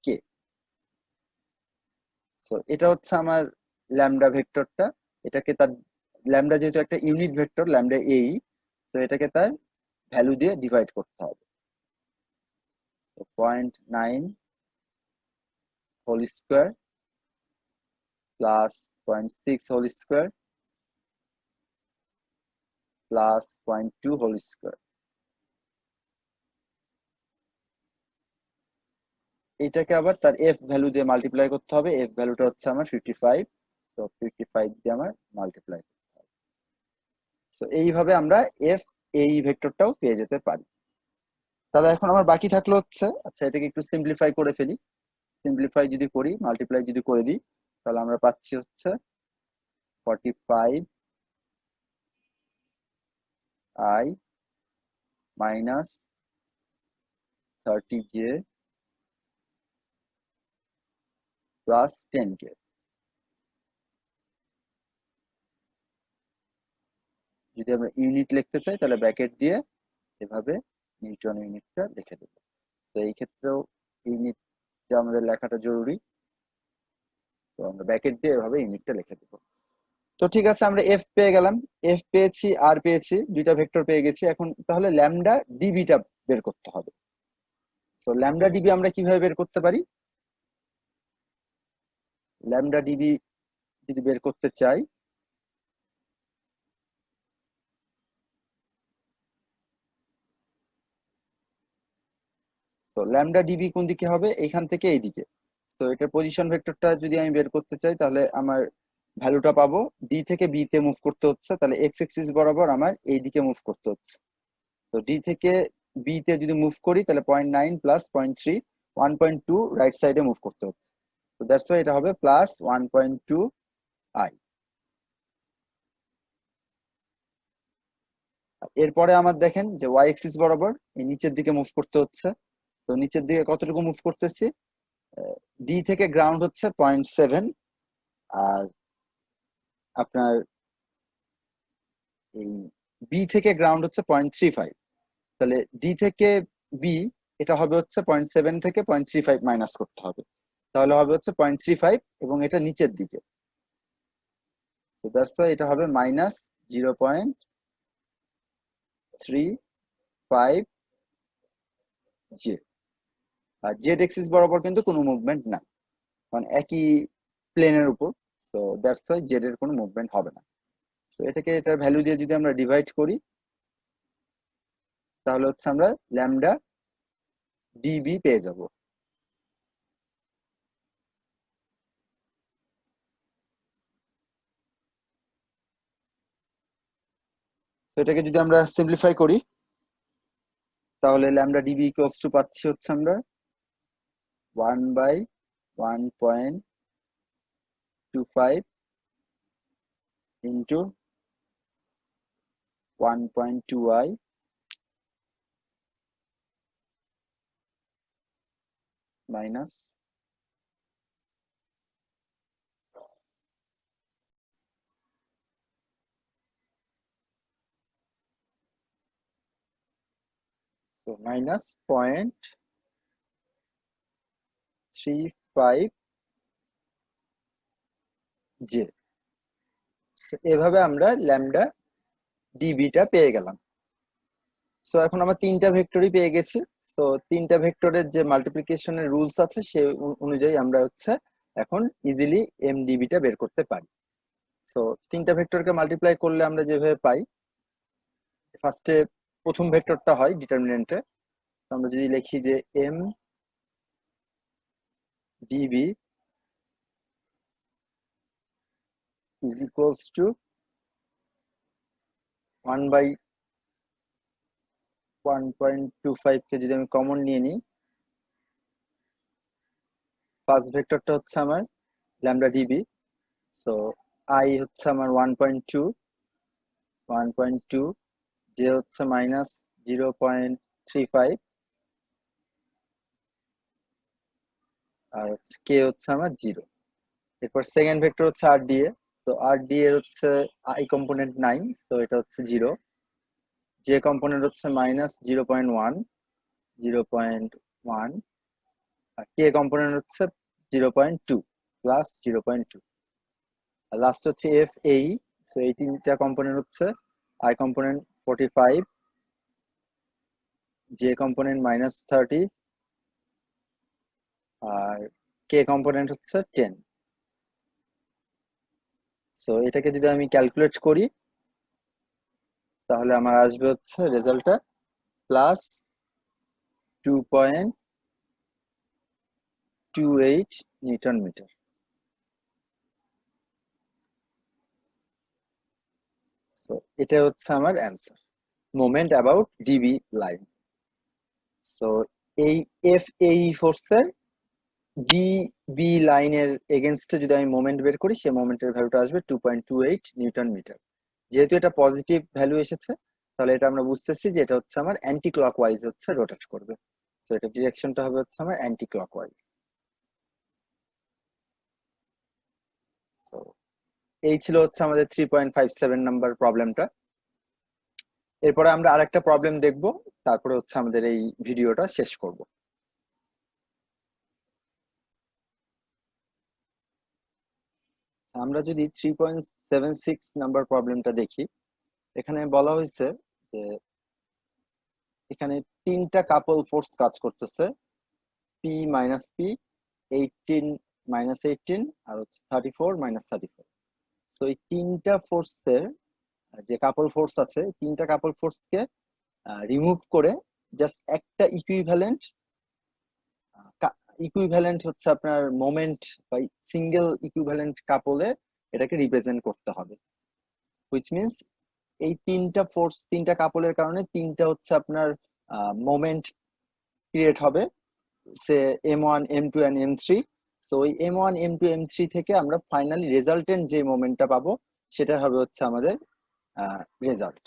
কে। সো এটা হচ্ছে আমার ল্যামডা ভেক্টরটা, এটাকে তার ল্যামডা যেহেতু একটা ইউনিট ভেক্টর ল্যামডা এই, তো এটাকে তার ভ্যালু দিয়ে ডিভাইড করতে হবে। তো 0.9 whole square plus 0.6 whole square plus 0.2 whole square, এটাকে আবার তার এফ ভ্যালু দিয়ে মাল্টিপ্লাই করতে হবে, এফ ভ্যালুটা হচ্ছে আমার 55, তো 55 দিয়ে আমার মাল্টিপ্লাই করতে হবে। সো এইভাবে আমরা এফ এই ভেক্টরটাও পেয়ে যেতে পারি। তাহলে এখন আমার বাকি থাকলো হচ্ছে, আচ্ছা এটাকে একটু সিম্পলিফাই করে ফেলি, সিম্পলিফাই যদি করি মাল্টিপ্লাই যদি করে দিই তাহলে আমরা পাচ্ছি হচ্ছে 45 i minus 30j plus 10k। যদি আমরা ইউনিট লিখতে চাই তাহলে ব্র্যাকেট দিয়ে এভাবে নিউটন ইউনিটটা লিখে দেবো, তো এই ক্ষেত্রেও ইউনিটটা আমাদের লেখাটা জরুরি, তো আমরা ব্র্যাকেট দিয়ে এভাবে ইউনিটটা লিখে দেবো। তো ঠিক আছে, আমরা এফ পেয়ে গেলাম, এফ পেয়েছি আর পেয়েছি, দুইটা ভেক্টর পেয়ে গেছি, এখন তাহলে ল্যামডা ডিবিটা বের করতে হবে। তো ল্যামডা ডিবি আমরা কিভাবে বের করতে পারি? ল্যামডা ডিবি যদি বের করতে চাই, তো ল্যামডা ডিবি কোন দিকে হবে? এখান থেকে এইদিকে। তো এটার পজিশন ভেক্টরটা যদি আমি বের করতে চাই তাহলে আমার ভ্যালুটা পাবো, ডি থেকে বি তে মুভ করতে হচ্ছে, তাহলে এক্স এক্সিস বরাবর আমার এই দিকে মুভ করতে হচ্ছে। তো ডি থেকে বি তে যদি মুভ করি তাহলে 0.9 প্লাস 0.3, 1.2 রাইট সাইডে মুভ করতে হচ্ছে, তো দ্যাটস ওয়াই এটা হবে প্লাস 1.2 আই। এরপরে আমার দেখেন যে ওয়াই এক্সিস বরাবর এই নিচের দিকে মুভ করতে হচ্ছে, তো নিচের দিকে কতটুকু মুভ করতেছি? ডি থেকে গ্রাউন্ড হচ্ছে 0.7, আর আপনার এই বি থেকে গ্রাউন্ড হচ্ছে 0.35, তাহলে ডি থেকে বি এটা হবে হচ্ছে 0.7 থেকে 0.35 মাইনাস করতে হবে, তাহলে হবে হচ্ছে 0.35 এবং এটা নিচের দিকে, তো দ্যাটস ওয়াই এটা হবে মাইনাস 0.35 জে। আর জেড এক্সিস বরাবর কিন্তু কোনো মুভমেন্ট নাই, কারণ একই প্লেনের উপর, তো দ্যাটস ওয়াই জেড এর কোনো মুভমেন্ট হবে না। তো এটাকে এটার ভ্যালু দিয়ে যদি আমরা ডিভাইড করি তাহলে হচ্ছে আমরা ল্যামডা ডিবি পেয়ে যাব। তো এটাকে যদি আমরা সিম্পলিফাই করি তাহলে ল্যামডা ডিবি ইকুয়ালস টু পাচ্ছি হচ্ছে আমরা 1/1.25 ইন্টু 1.2i মাইনাস -0.35 জে। এভাবে আমরা ল্যামডা ডিবিটা পেয়ে গেলাম। সো এখন আমরা তিনটা ভেক্টরই পেয়ে গেছি, তো তিনটা ভেক্টরের যে মাল্টিপ্লিকেশনের রুলস আছে সে অনুযায়ী আমরা হচ্ছে এখন ইজিলি এমডিবিটা বের করতে পারি। সো তিনটা ভেক্টরকে মাল্টিপ্লাই করলে আমরা যেভাবে পাই, ফার্স্টে প্রথম ভেক্টরটা হয় ডিটারমিনেন্টে, আমরা যদি লিখি যে M DB is equals to 1/1.25 কে যদি আমি কমন নিয়ে নিই, ফার্স্ট ভেক্টরটা হচ্ছে আমার ল্যামডা ডিবি, সো আই হচ্ছে আমার 1.2, যে হচ্ছে -0.35, আর কে হচ্ছে আমার 0। এরপর সেকেন্ড ভেক্টর হচ্ছে আর ডি এ। তো আর ডি এর হচ্ছে আই কম্পোনেন্ট নাই, তো এটা হচ্ছে 0। যে কম্পোনেন্ট হচ্ছে -0.1, 0.1, আর কে কম্পোনেন্ট হচ্ছে 0.2 প্লাস 0.2, আর লাস্ট হচ্ছে এফ এই। সো এই তিনটা কম্পোনেন্ট হচ্ছে আই কম্পোনেন্ট 45, জে কম্পোনেন্ট -30, আর কে কম্পোনেন্ট হচ্ছে 10। সো এটাকে যদি আমি ক্যালকুলেট করি তাহলে আমার আসবে হচ্ছে রেজাল্টটা প্লাস 2.28 নিউটন মিটার। সো এটা হচ্ছে আমার answer, moment about DB line. So এই এফ এই ফোর্সের ডিবি লাইনের এগেনস্টে যদি আমি মোমেন্ট বের করি, সেই মোমেন্টের ভ্যালুটা আসবে 2.28 নিউটন মিটার। যেহেতু এটা পজিটিভ ভ্যালু এসেছে, তাহলে এটা আমরা বুঝতেছি যে এটা হচ্ছে আমার অ্যান্টি ক্লকওয়াইজ হচ্ছে রোটেট করবে। তো এটা ডিরেকশনটা হবে হচ্ছে আমার অ্যান্টি ক্লকওয়াইজ। তো এই ছিল হচ্ছে আমাদের 3.57 নাম্বার প্রবলেমটা। এরপরে আমরা আরেকটা প্রবলেম দেখব, তারপরে হচ্ছে আমাদের এই ভিডিওটা শেষ করব। আমরা যদি 3.76 নাম্বার প্রবলেমটা দেখি, এখানে বলা হয়েছে যে এখানে তিনটা কাপল ফোর্স কাজ করতেছে, পি মাইনাস পি, 18 মাইনাস 18, আর হচ্ছে 34 মাইনাস 34। তো এই তিনটা ফোর্সের যে কাপল ফোর্স আছে, তিনটা কাপল ফোর্সকে রিমুভ করে জাস্ট একটা ইকুইভ্যালেন্ট হচ্ছে আপনার মোমেন্ট বা সিঙ্গেল ইকুইভ্যালেন্ট কাপলে এটাকে রিপ্রেজেন্ট করতে হবে। হুইচ মিনস এই তিনটা ফোর্স, তিনটা কাপলের কারণে তিনটা হচ্ছে আপনার মোমেন্ট ক্রিয়েট হবে, সে M1 M2 and M3। So ওই M1 M2 M3 থেকে আমরা ফাইনালি রেজাল্টেন্ট যে মোমেন্টটা পাবো সেটা হবে হচ্ছে আমাদের রেজাল্ট।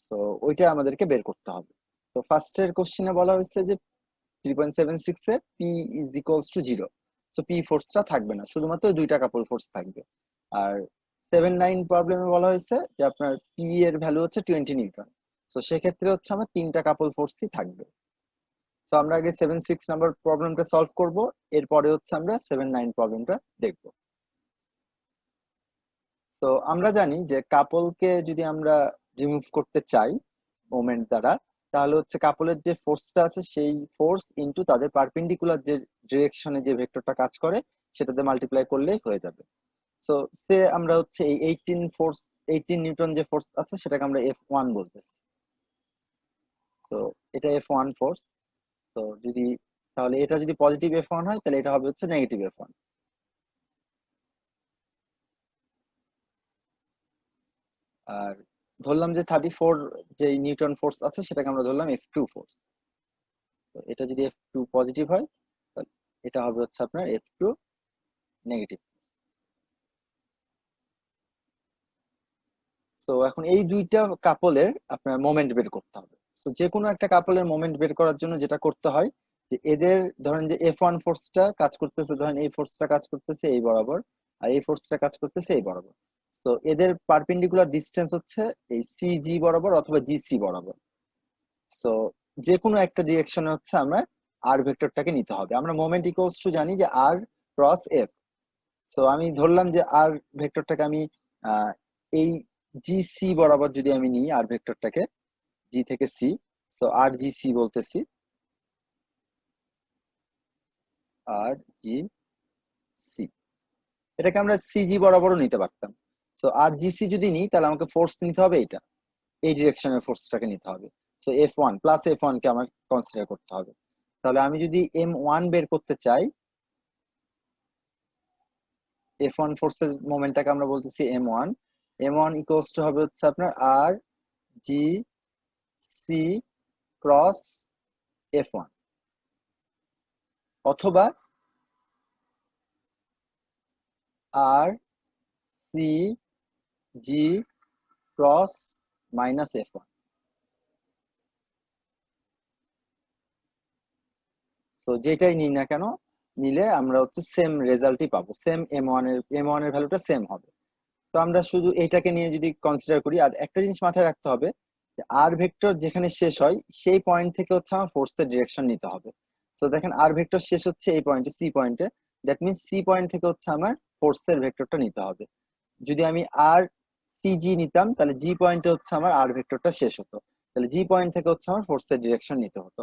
সো ওইটা আমাদেরকে বের করতে হবে। তো ফার্স্টের কোশ্চেনে বলা হয়েছে যে 3.76 এ P is equals to 0। So P ফোর্সটা থাকবে না, শুধুমাত্র দুইটা কাপল ফোর্স থাকবে। আর 7.9 প্রবলেমে বলা হয়েছে যে আপনার পি এর ভ্যালু হচ্ছে 20 নিউটন। সো সেক্ষেত্রে হচ্ছে আমার তিনটা কাপল ফোর্সই থাকবে। তো আমরা আগে 7.6 নাম্বার প্রবলেমটা সলভ করব, এরপরে হচ্ছে আমরা 7.9 প্রবলেমটা দেখব। তো আমরা জানি যে কাপলকে যদি আমরা রিমুভ করতে চাই মোমেন্ট দ্বারা, তাহলে হচ্ছে কাপলের যে ফোর্সটা আছে সেই ফোর্স ইনটু তাদের পারপেন্ডিকুলার যে ডিরেকশনে যে ভেক্টরটা কাজ করে সেটাতে মাল্টিপ্লাই করলেই হয়ে যাবে। সো সে আমরা হচ্ছে এই 18 নিউটন যে ফোর্স আছে সেটাকে আমরা F1 বলতেছি। তো এটা F1 ফোর্স। তো যদি তাহলে এটা যদি পজিটিভ F1 হয় তাহলে এটা হবে হচ্ছে নেগেটিভ F1। আর ধরলাম যে 34 যে নিউটন ফোর্স আছে সেটাকে আমরা ধরলাম F2 ফোর্স। তো এটা যদি F2 পজিটিভ হয় তাহলে এটা হবে হচ্ছে আপনার F2 নেগেটিভ। তো এখন এই দুইটা কাপলের আপনার মোমেন্ট বের করতে হবে। তো যে কোনো একটা কাপলের মোমেন্ট বের করার জন্য যেটা করতে হয় যে এদের ধরেন যে F1 ফোর্সটা কাজ করতেছে, ধরেন এই ফোর্সটা কাজ করতেছে এই বরাবর, আর এই ফোর্সটা কাজ করতেছে এই বরাবর। তো এদের পারপেন্ডিকুলার ডিসটেন্স হচ্ছে এই সিজি বরাবর অথবা জিসি বরাবর। সো যে কোনো একটা ডিরেকশনে হচ্ছে আমরা আর ভেক্টরটাকে নিতে হবে। আমরা মোমেন্ট ইকুয়ালস টু জানি যে আর ক্রস এফ। সো আমি ধরলাম যে আর ভেক্টরটাকে আমি এই জি সি বরাবর যদি আমি নিই আর ভেক্টরটাকে, জি থেকে সি, সো আর জি সি বলতেছি, আর জি সি। এটাকে আমরা সিজি বরাবরও নিতে পারতাম। সো আর জি সি যদি নিই তাহলে আমাকে ফোর্স নিতে হবে এটা, এই ডিরেকশনের ফোর্সটাকে নিতে হবে। সো F1 প্লাস F1 কে আমার কনসিডার করতে হবে। তাহলে আমি যদি M1 বের করতে চাই, F1 ফোর্সের মোমেন্টটাকে আমরা বলতেছি M1। M1 ইকুয়ালস টু হবে হচ্ছে আপনার আর জি সি ক্রস F1, অথবা আর সি জি ক্রস মাইনাস F1। তো যেটাই নিই না কেন, নিলে আমরা হচ্ছে সেম রেজাল্টই পাবো, সেম এম ওয়ান এর ভ্যালুটা সেম হবে। তো আমরা শুধু এইটাকে নিয়ে যদি কনসিডার করি, আর একটা জিনিস মাথায় রাখতে হবে যে আর ভেক্টর যেখানে শেষ হয় সেই পয়েন্ট থেকে হচ্ছে আমার ফোর্সের ডিরেকশন নিতে হবে। তো দেখেন আর ভেক্টর শেষ হচ্ছে এই পয়েন্টে, সি পয়েন্টে, দ্যাট মিনস সি পয়েন্ট থেকে হচ্ছে আমার ফোর্সের ভেক্টরটা নিতে হবে। যদি আমি আর সিজি নিতাম তাহলে জি পয়েন্টে হচ্ছে আমার আর ভেক্টরটা শেষ হতো, তাহলে জি পয়েন্ট থেকে হচ্ছে আমার ফোর্সের ডিরেকশন নিতে হতো।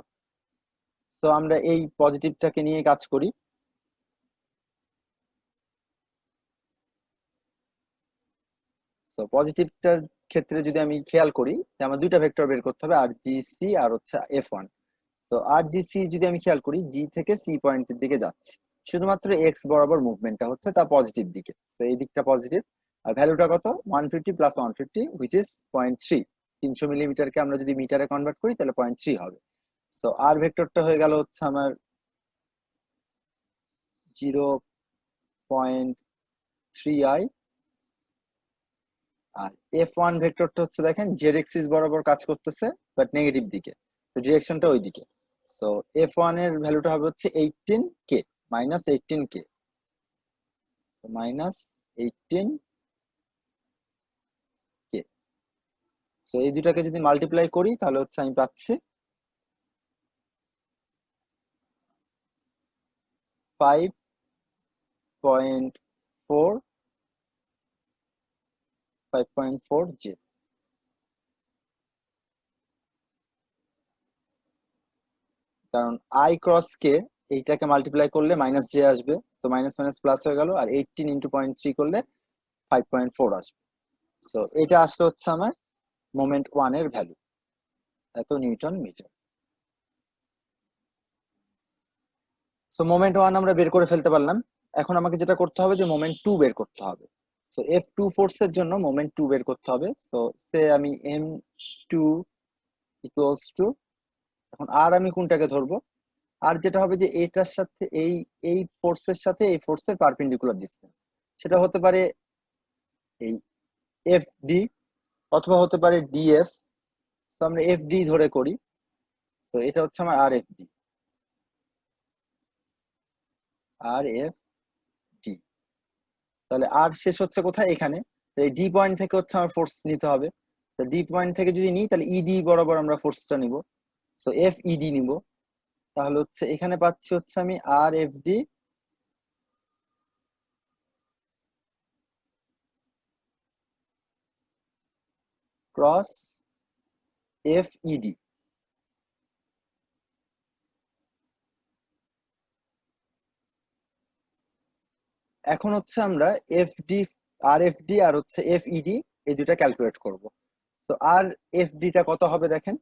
তো আমরা এই পজিটিভটাকে নিয়ে কাজ করি। তো পজিটিভটার ক্ষেত্রে যদি আমি খেয়াল করি যে আমার দুইটা ভেক্টর বের করতে হবে, আর জি সি আর হচ্ছে F1। তো আর জি সি যদি আমি খেয়াল করি, জি থেকে সি পয়েন্টের দিকে যাচ্ছে, শুধুমাত্র এক্স বরাবর মুভমেন্টটা হচ্ছে তা পজিটিভ দিকে, তো এই দিকটা পজিটিভ। আর ভ্যালুটা কত, 150 প্লাস 150 হুইচ ইজ 0.3। 300 মিলিমিটারকে আমরা যদি মিটারে কনভার্ট করি তাহলে 0.3 হবে। সো আর ভেক্টরটা হয়ে গেল হচ্ছে আমার 0.3i। আর F1 ভেক্টরটা হচ্ছে দেখেন জেড এক্সিস বরাবর কাজ করতেছে বাট নেগেটিভ দিকে, তো ডিরেকশনটা ওই দিকে। সো F1 এর ভ্যালুটা হবে হচ্ছে 18k, minus 18k, minus 18k। So এই দুটাকে যদি মাল্টিপ্লাই করি তাহলে হচ্ছে আমি পাচ্ছি 5.4, 5.4 j। কারণ আই ক্রস কে এইটাকে মাল্টিপ্লাই করলে মাইনাস জে আসবে, তো মাইনাস মাইনাস প্লাস হয়ে গেল, আর 18 ইন্টু 0.3 করলে 5.4 আসবে। সো এটা আসলে হচ্ছে আমার মোমেন্ট ওয়ান এর ভ্যালু, এত newton metre. So moment one আমরা বের করে ফেলতে পারলাম। এখন আমাকে যেটা করতে হবে যে মোমেন্ট টু বের করতে হবে। সো F2 ফোর্সের জন্য মোমেন্ট টু বের করতে হবে। সো সে আমি M2 ইকুয়ালস টু, এখন আর আমি কোনটাকে ধরবো, আর যেটা হবে যে এটার সাথে এই এই ফোর্সের সাথে এই ফোর্সের পারপেন্ডিকুলার ডিসটেন্স, সেটা হতে পারে এই FD অথবা হতে পারে DF। তো আমরা FD ধরে করি, তো এটা হচ্ছে আমার RFD, RFD। তাহলে আর শেষ হচ্ছে কোথায়, এখানে। তো এই ডি পয়েন্ট থেকে হচ্ছে আমার ফোর্স নিতে হবে। তো ডি পয়েন্ট থেকে যদি নিই তাহলে ইডি বরাবর আমরা ফোর্সটা নিব, সো FED নিব। তাহলে হচ্ছে এখানে পাচ্ছি হচ্ছে আমি RFD ক্রস FED। এখন হচ্ছে আমরা FD, RFD আর হচ্ছে FED এই দুটা ক্যালকুলেট করব। তো আর FD টা কত হবে দেখেন,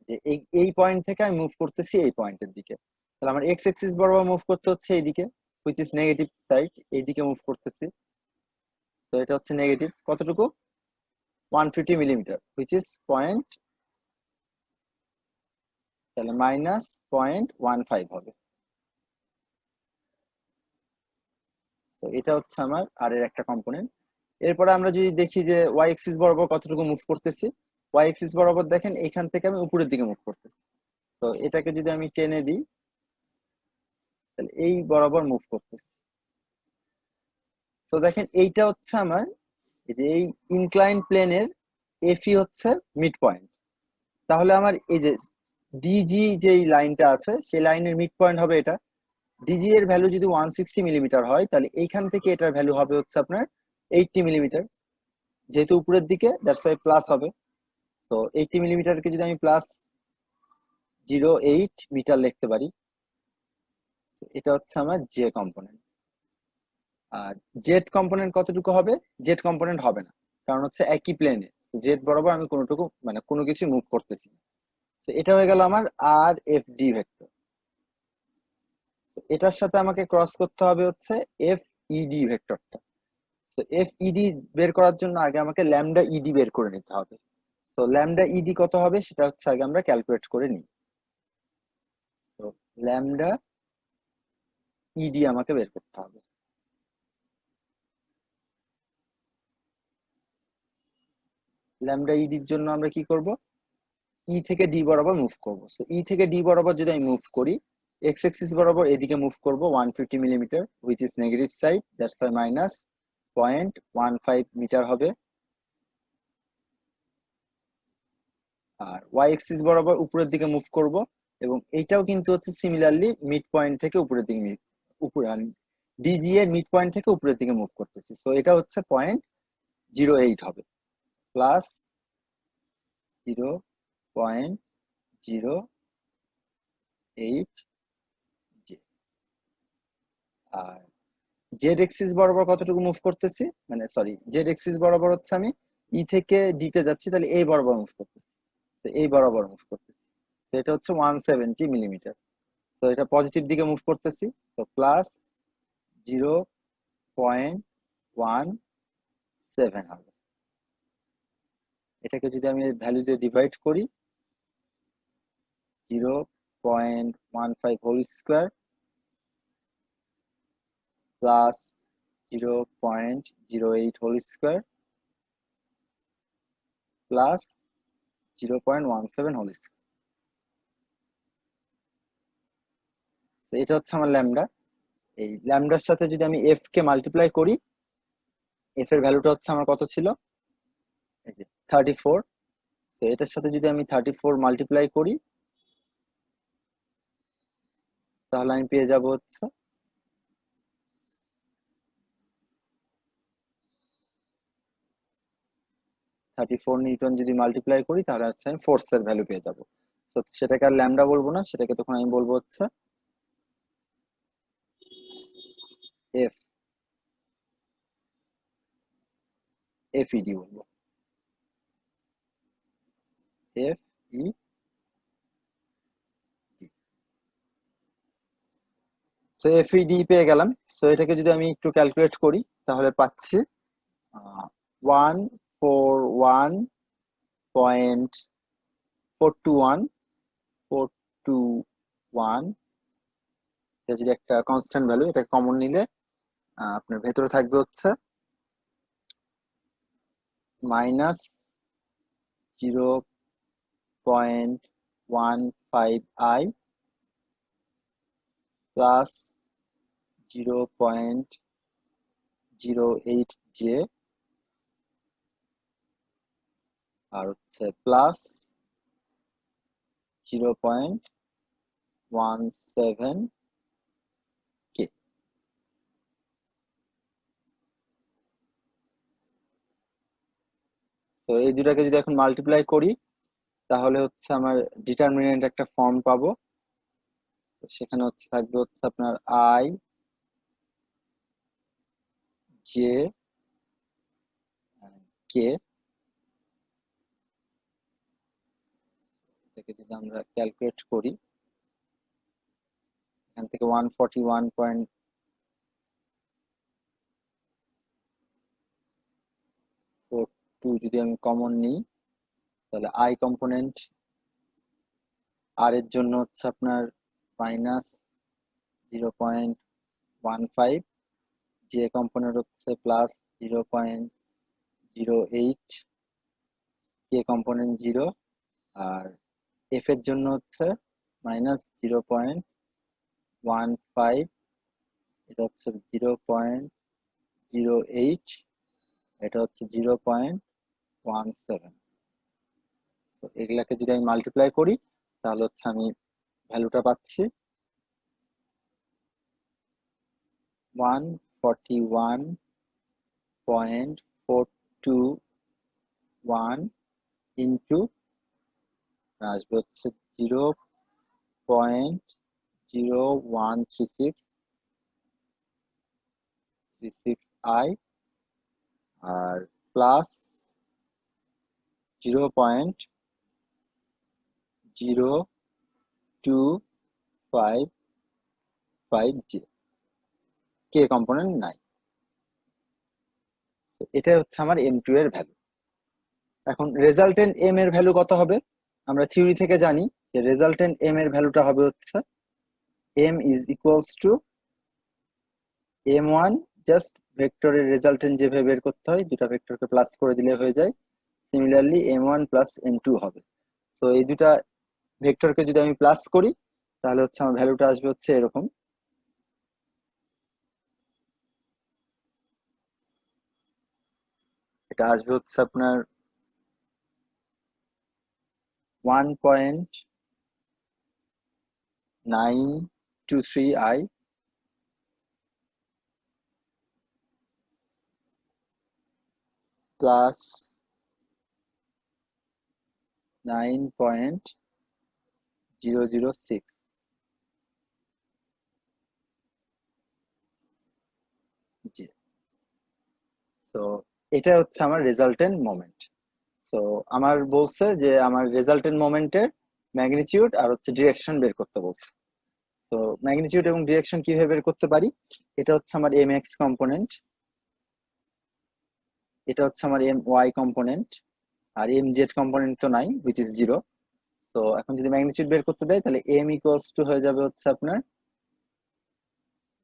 যে এই পয়েন্ট থেকে আমি মুভ করতেছি এই পয়েন্টের দিকে, তাহলে আমার এক্স এক্সিস বরাবর মুভ করতে হচ্ছে এইদিকে, হুইচ ইজ নেগেটিভ সাইড, এইদিকে মুভ করতেছি। তো এটা হচ্ছে নেগেটিভ কতটুকু, 150 মিলিমিটার, হুইচ ইজ পয়েন্ট, তাহলে মাইনাস 0.15 হবে। তো এটা হচ্ছে আমার আর এর একটা কম্পোনেন্ট। এরপরে আমরা যদি দেখি যে ওয়াই এক্সিস বরাবর কতটুকু মুভ করতেছি, ওয়াই এক্সিস বরাবর দেখেন এখান থেকে আমি উপরের দিকে মুভ করতেছি। তো এটাকে যদি আমি টেনে দিই তাহলে এই বরাবর মুভ করতেছি। তো দেখেন এইটা হচ্ছে আমার এই যে এই ইনক্লাইন প্লেনের এফই হচ্ছে মিড পয়েন্ট। তাহলে আমার এই যে ডিজি যেই লাইনটা আছে সেই লাইনের মিড পয়েন্ট হবে এটা। ডিজি এর ভ্যালু যদি 160 মিলিমিটার হয় তাহলে এইখান থেকে এটার ভ্যালু হবে হচ্ছে আপনার 80 মিলিমিটার, যেহেতু উপরের দিকে দ্যাটস ওয়াই প্লাস হবে। তো 80 মিলিমিটারকে যদি আমি প্লাস 0.8 মিটার লিখতে পারি, এটা হচ্ছে আমার জে কম্পোনেন্ট। আর জেড কম্পোনেন্ট কতটুকু হবে, জেড কম্পোনেন্ট হবে না, কারণ হচ্ছে একই প্লেনে জেড বরাবর আমি কোনোটুকু মানে কোনো কিছু মুভ করতেছি না। তো এটা হয়ে গেল আমার RFD ভেক্টর। এটার সাথে আমাকে ক্রস করতে হবে হচ্ছে FED ভেক্টরটা। তো FED বের করার জন্য আগে আমাকে ল্যামডা ইডি বের করে নিতে হবে। তো ল্যামডা ইডি কত হবে সেটা হচ্ছে আগে আমরা ক্যালকুলেট করে নিই। তো ল্যামডা ইডি আমাকে বের করতে হবে। ল্যামডা ইডির জন্য আমরা কি করব, ই থেকে ডি বরাবর মুভ করব। সো ই থেকে ডি বরাবর যদি আমি মুভ করি, এক্স এক্সিস বরাবর এদিকে মুভ করব 150 millimetre, which is negative side, that's Y minus 0.15 metre হবে। আর ওয়াই এক্সিস বরাবর উপরের দিকে মুভ করব, এবং এইটাও কিন্তু হচ্ছে সিমিলারলি মিড পয়েন্ট থেকে উপরের দিকে উপরে ডিজি এর মিড পয়েন্ট থেকে উপরের দিকে মুভ করতেছি। সো এটা হচ্ছে 0.08 হবে, প্লাস 0.08 জে। আর জেড এক্সিস বরাবর কতটুকু মুভ করতেছি, মানে সরি, জেড এক্সিস বরাবর হচ্ছে আমি ই থেকে ডি তে যাচ্ছি, তাহলে এই বরাবর মুভ করতেছি, তো এই বরাবর মুভ করতেছি, তো এটা হচ্ছে 170 মিলিমিটার। তো এটা পজিটিভ দিকে মুভ করতেছি, তো প্লাস 0.17 হবে। এটাকে যদি আমি ভ্যালু দিয়ে ডিভাইড করি, 0.15 whole square plus 0.08 whole square plus 0.17 whole square, তো এটা হচ্ছে আমার ল্যামডা। এই ল্যামডার সাথে যদি আমি এফ কে মাল্টিপ্লাই করি, এফ এর ভ্যালুটা হচ্ছে আমার কত ছিল, এই যে 34। তো এটার সাথে যদি আমি 34 মাল্টিপ্লাই করি, তাহলে আমি পেয়ে যাব হচ্ছে 34 নিউটন। যদি মাল্টিপ্লাই করি তাহলে হচ্ছে আমি ফোর্স এর ভ্যালু পেয়ে যাব। তো সেটাকে আর ল্যামডা বলবো না, সেটাকে তখন আমি বলবো হচ্ছে এফ, এফইডি বলবো, এফ ই। সো এফইডি পেয়ে গেলাম। সো এটাকে যদি আমি একটু ক্যালকুলেট করি, তাহলে পাচ্ছি 141.421 421। এটা যদি একটা কনস্ট্যান্ট ভ্যালু, এটা কমন নিলে আপনার ভেতরে থাকবে হচ্ছে মাইনাস 0.15i প্লাস 0.08 জে, আর হচ্ছে প্লাস 0.17 কে। তো এই দুটাকে যদি এখন মাল্টিপ্লাই করি, তাহলে হচ্ছে আমার ডিটারমিনেন্ট একটা ফর্ম পাবো। সেখানে হচ্ছে থাকবে হচ্ছে আপনার আই জে কে। এটাকে যদি আমরা ক্যালকুলেট করি, এখান থেকে 141.42 যদি আমি কমন নিই, তাহলে আই কম্পোনেন্ট আর এর জন্য হচ্ছে আপনার মাইনাস 0.15, জে কম্পোনেন্ট হচ্ছে প্লাস 0.08, কে কম্পোনেন্ট 0, আর এফ এর জন্য হচ্ছে মাইনাস 0.15, এটা হচ্ছে 0.08, এটা হচ্ছে 0.17। তো এগুলাকে যদি আমি মাল্টিপ্লাই করি, তাহলে হচ্ছে আমি ভ্যালুটা পাচ্ছি 141.421 ইন্টু আসবে হচ্ছে 0.0136 আর প্লাস 0.0255 জে, কে কম্পোনেন্ট নাই। এটা হচ্ছে আমার M2 এর ভ্যালু। এখন রেজাল্টেন্ট এম এর ভ্যালু কত হবে? আমরা থিওরি থেকে জানি যে রেজাল্টেন্ট এম এর ভ্যালুটা হবে হচ্ছে m is equals two m1, just ভেক্টরের রেজাল্টেন্ট যেভাবে বের করতে হয়, দুটা ভেক্টরকে প্লাস করে দিলে হয়ে যায়। সিমিলারলি m1 প্লাস m2 হবে। সো এই দুটা ভেক্টরকে যদি আমি প্লাস করি, তাহলে হচ্ছে আমার ভ্যালুটা আসবে হচ্ছে এরকম। এটা আসবে হচ্ছে আপনার 1.923i প্লাস 9.006। জি, তো এটা হচ্ছে আমার রেজাল্টেন্ট মোমেন্ট। তো আমার বলছে যে আমার রেজাল্টেন্ট মোমেন্টের ম্যাগনিটিউড আর হচ্ছে ডিরেকশন বের করতে বলছে। তো ম্যাগনিটিউড এবং ডিরেকশন কিভাবে বের করতে পারি, এটা হচ্ছে আমার এম এক্স কম্পোনেন্ট, এটা হচ্ছে আমার এম ওয়াই কম্পোনেন্ট, আর এম জেড কম্পোনেন্ট তো নাই, হুইচ ইজ 0। তো এখন যদি ম্যাগনিটিউড বের করতে দেয় তাহলে এম ইকুয়ালস টু হয়ে যাবে হচ্ছে আপনার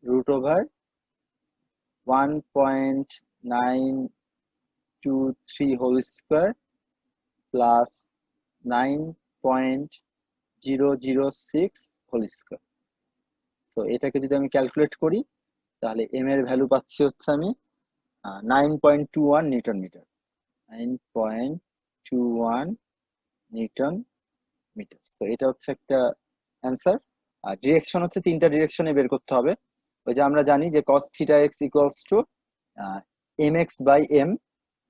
√1.923 whole square plus 9.006 whole square. তো এটাকে যদি আমি ক্যালকুলেট করি তাহলে এম এর ভ্যালু পাচ্ছি হচ্ছে আমি 9.21 নিউটন মিটার, 9.21 নিউটন মিটার। তো এটা হচ্ছে একটা অ্যান্সার। আর ডিরেকশন হচ্ছে তিনটা ডিরেকশনে বের করতে হবে। ওই যে আমরা জানি যে cos theta X equals to M X by M,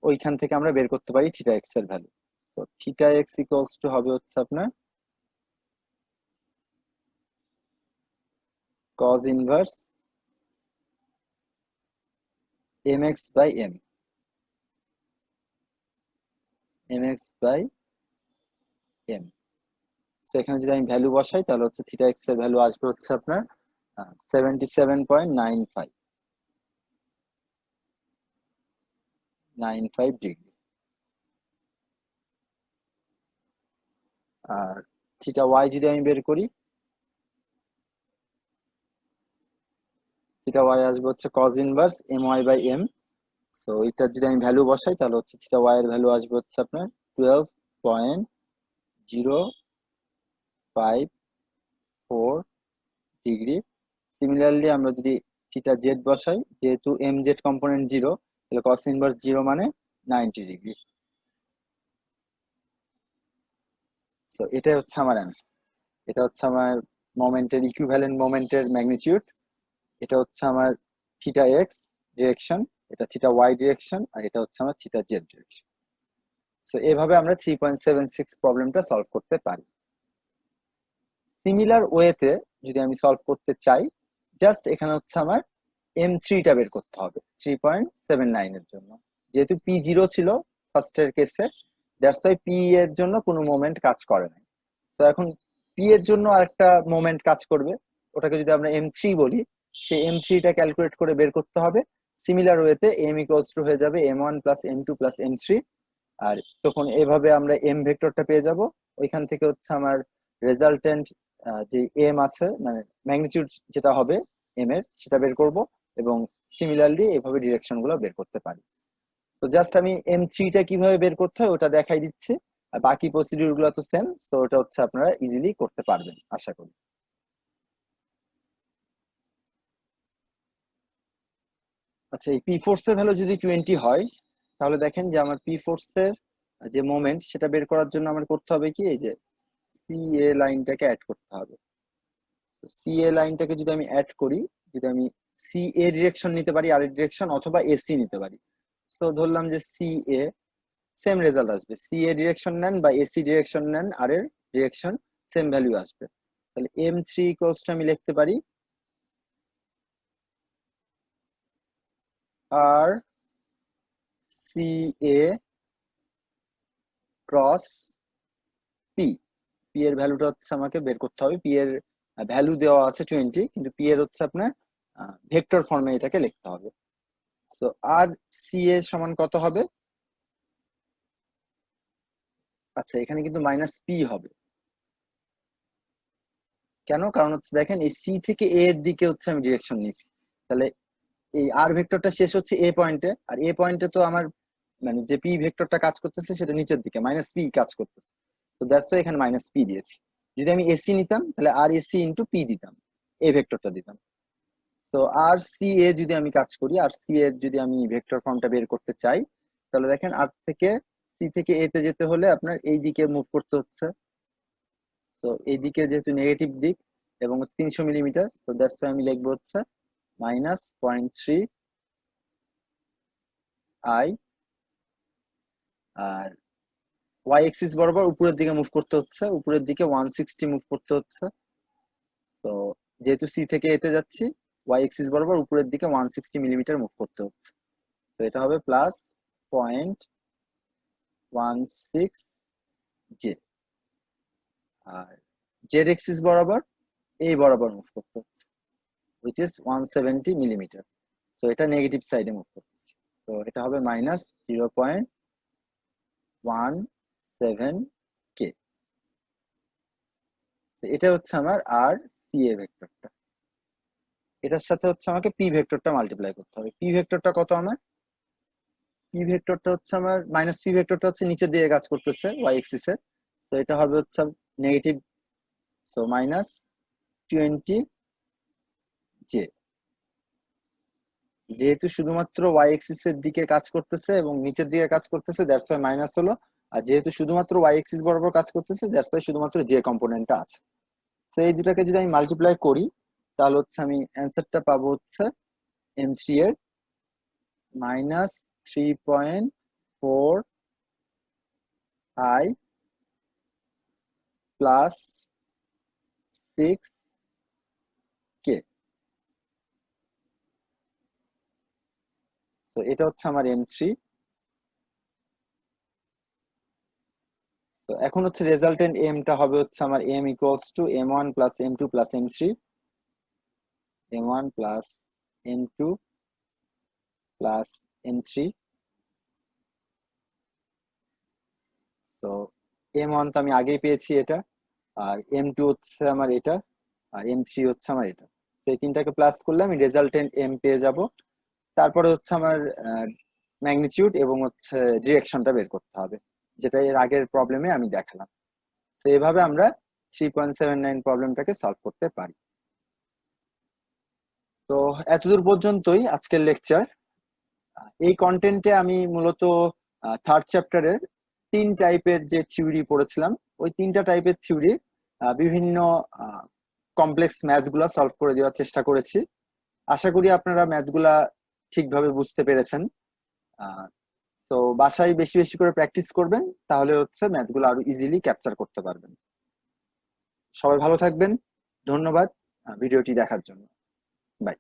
ওইখান থেকে আমরা বের করতে পারি থিটা এক্স এর ভ্যালু। তো থিটা এক্স ইকুয়ালস টু হবে হচ্ছে আপনার cos inverse M X by M, M X by M. তো এখানে যদি আমি ভ্যালু বসাই তাহলে হচ্ছে থিটা এক্স এর ভ্যালু আসবে হচ্ছে আপনার 77.95 ডিগ্রি। আর থিটা ওয়াই যদি আমি বের করি, থিটা ওয়াই আসবে হচ্ছে cos inverse M Y by M. So এটার যদি আমি ভ্যালু বসাই তাহলে হচ্ছে থিটা ওয়াই এর ভ্যালু আসবে হচ্ছে আপনার 12.054 ডিগ্রি। সিমিলারলি আমরা যদি থিটা জেড বসাই, যেহেতু এম জেড কম্পোনেন্ট 0, তাহলে cos ইনভার্স 0 মানে 90 ডিগ্রি। সো এটাই হচ্ছে আমার অ্যান্সার। এটা হচ্ছে আমার মোমেন্টের ইকুইভ্যালেন্ট মোমেন্টের ম্যাগনিটিউড। এটা হচ্ছে আমার থিটা এক্স ডিরেকশন, এটা থিটা ওয়াই ডিরেকশন, আর এটা হচ্ছে আমার থিটা জেড ডিরেকশন। সো এভাবে আমরা 3.76 প্রবলেমটা সলভ করতে পারি। সিমিলার ওয়েতে যদি আমি সলভ করতে চাই, জাস্ট এখানে হচ্ছে আমার M3টা বের করতে হবে 3.79 এর জন্য। যেহেতু P0 ছিল ফার্স্টের কেসে, দ্যাটস ওয়াই P এর জন্য কোনো মোমেন্ট কাজ করে না। তো এখন P এর জন্য আরেকটা মোমেন্ট কাজ করবে, ওটাকে যদি আমরা M3 বলি, সেই M3টা ক্যালকুলেট করে বের করতে হবে। সিমিলার ওয়েতে M ইকুয়ালস টু হয়ে যাবে M1 plus M2 plus M3। আর তখন এভাবে আমরা এম ভেক্টরটা পেয়ে যাব। ওইখান থেকে হচ্ছে আমার রেজাল্টেন্ট যে এম আছে, মানে ম্যাগনিটিউড যেটা হবে এম এর, সেটা বের করব এবং সিমিলারলি এভাবে ডিরেকশন গুলো বের করতে পারি। তো জাস্ট আমি M3টা কিভাবে বের করতে হয় ওটা দেখাই দিচ্ছি, আর বাকি প্রসিডিউর গুলো তো সেম। তো ওটা হচ্ছে আপনারা ইজিলি করতে পারবেন আশা করি। আচ্ছা, এই পি ফোর্স এর ভ্যালু যদি 20 হয়, তাহলে দেখেন যে আমার পি ফোর্স এর যে মোমেন্ট সেটা বের করার জন্য আমার করতে হবে কি, এই যে সি এ লাইনটাকে অ্যাড করতে হবে। সি এ লাইনটাকে যদি আমি অ্যাড করি, যদি আমি সি এ ডিরেকশন নিতে পারি, আর ডিরেকশন অথবা এসি নিতে পারি। সো ধরলাম যে সি এ, সেম রেজাল্ট আসবে। সি এ ডিরেকশন নেন বা এসি ডিরেকশন নেন, আর এর ডিরেকশন সেম ভ্যালু আসবে। তাহলে M3 ইকুয়ালস টু আমি লিখতে পারি আর সি এ ক্রস পি। পি এর ভ্যালুটা হচ্ছে আমাকে বের করতে হবে। পি এর ভ্যালু দেওয়া আছে 20, কিন্তু পি এর হচ্ছে আপনার ভেক্টর ফর্মে এটাকে লিখতে হবে। সো আর সি এ সমান কত হবে? আচ্ছা, এখানে কিন্তু মাইনাস পি হবে। কেন? কারণ হচ্ছে দেখেন এই সি থেকে এ এর দিকে হচ্ছে আমি ডিরেকশন নিয়েছি। তাহলে এই আর ভেক্টরটা শেষ হচ্ছে এ পয়েন্টে, আর এ পয়েন্টে তো আমার মানে যে পি ভেক্টরটা কাজ করতেছে সেটা নিচের দিকে, মাইনাস পি কাজ করতেছে। তো দ্যাটস ওয়াই এখানে মাইনাস পি দিয়েছি। যদি আমি এসি নিতাম তাহলে আর এসি ইন্টু পি দিতাম, এই ভেক্টরটা দিতাম। তো আর সি এ যদি আমি কাজ করি, আর সি এর যদি আমি ভেক্টর ফর্মটা বের করতে চাই, তাহলে দেখেন আর থেকে সি থেকে এ তে যেতে হলে আপনার এই দিকে মুভ করতে হচ্ছে। তো এইদিকে যেহেতু নেগেটিভ দিক এবং 300 মিলিমিটার, তো দ্যাটস ওয়াই আমি লিখবো হচ্ছে -0.3 আই। আর ওয়াই এক্সিস বরাবর উপরের দিকে মুভ করতে হচ্ছে, উপরের দিকে 160 মুভ করতে হচ্ছে। তো যেহেতু সি থেকে এতে যাচ্ছি, ওয়াই এক্সিস বরাবর উপরের দিকে 160 মিলিমিটার মুভ করতে হচ্ছে। তো এটা হবে +0.16 জে। আর জেড এক্সিস বরাবর এই বরাবর মুভ করতে হচ্ছে, which is 170 মিলিমিটার। সো এটা নেগেটিভ সাইডে মুভ করতেছে। তো এটা হবে -0.17 কে। এটা হচ্ছে আমার আর সি এ ভেক্টরটা। এটার সাথে হচ্ছে আমাকে পি ভেক্টরটা মাল্টিপ্লাই করতে হবে। পি ভেক্টরটা কত আমার? পি ভেক্টরটা হচ্ছে আমার মাইনাস পি ভেক্টরটা হচ্ছে নিচের দিকে কাজ করতেছে ওয়াই এক্সিস এর। তো এটা হবে হচ্ছে নেগেটিভ, সো -20 জে। যেহেতু শুধুমাত্র ওয়াই এক্সিস এর দিকে কাজ করতেছে এবং নিচের দিকে কাজ করতেছে, দ্যাটস ওয়াই মাইনাস হলো। আর যেহেতু শুধুমাত্র ওয়াই এক্সিস বরাবর কাজ করতেছে, দ্যাটস ওয়াই শুধুমাত্র জে কম্পোনেন্টটা আছে। তো এই দুটাকে যদি আমি মাল্টিপ্লাই করি, তাহলে হচ্ছে আমি অ্যান্সারটা পাবো হচ্ছে M3 এর -3.4 আই প্লাস 6 কে। তো এটা হচ্ছে আমার M3। তো এখন হচ্ছে রেজাল্টেন্ট এমটা হবে হচ্ছে আমার M equals to M1 plus M2 plus M3, M1 plus M2 plus M3। তো M1 তো আমি আগেই পেয়েছি এটা, আর M2 হচ্ছে আমার এটা, আর M3 হচ্ছে আমার এটা। তো এই তিনটাকে প্লাস করলে আমি রেজাল্টেন্ট M পেয়ে যাব। তারপরে হচ্ছে আমার ম্যাগনিটিউড এবং হচ্ছে ডিরেকশনটা বের করতে হবে, যেটা এর আগের প্রবলেমে আমি দেখালাম। তো এভাবে আমরা 3.79 প্রবলেমটাকে সলভ করতে পারি। তো এতদূর পর্যন্তই আজকের লেকচার। এই কন্টেন্টে আমি মূলত থার্ড চ্যাপ্টারের 3 টাইপের যে থিওরি পড়েছিলাম, ওই 3টা টাইপের থিওরি বিভিন্ন কমপ্লেক্স ম্যাথগুলো সলভ করে দেওয়ার চেষ্টা করেছি। আশা করি আপনারা ম্যাথগুলা ঠিকভাবে বুঝতে পেরেছেন। তো বাসায় বেশি বেশি করে প্র্যাকটিস করবেন, তাহলে হচ্ছে ম্যাথগুলো আরো ইজিলি ক্যাপচার করতে পারবেন। সবাই ভালো থাকবেন, ধন্যবাদ ভিডিওটি দেখার জন্য। বাই।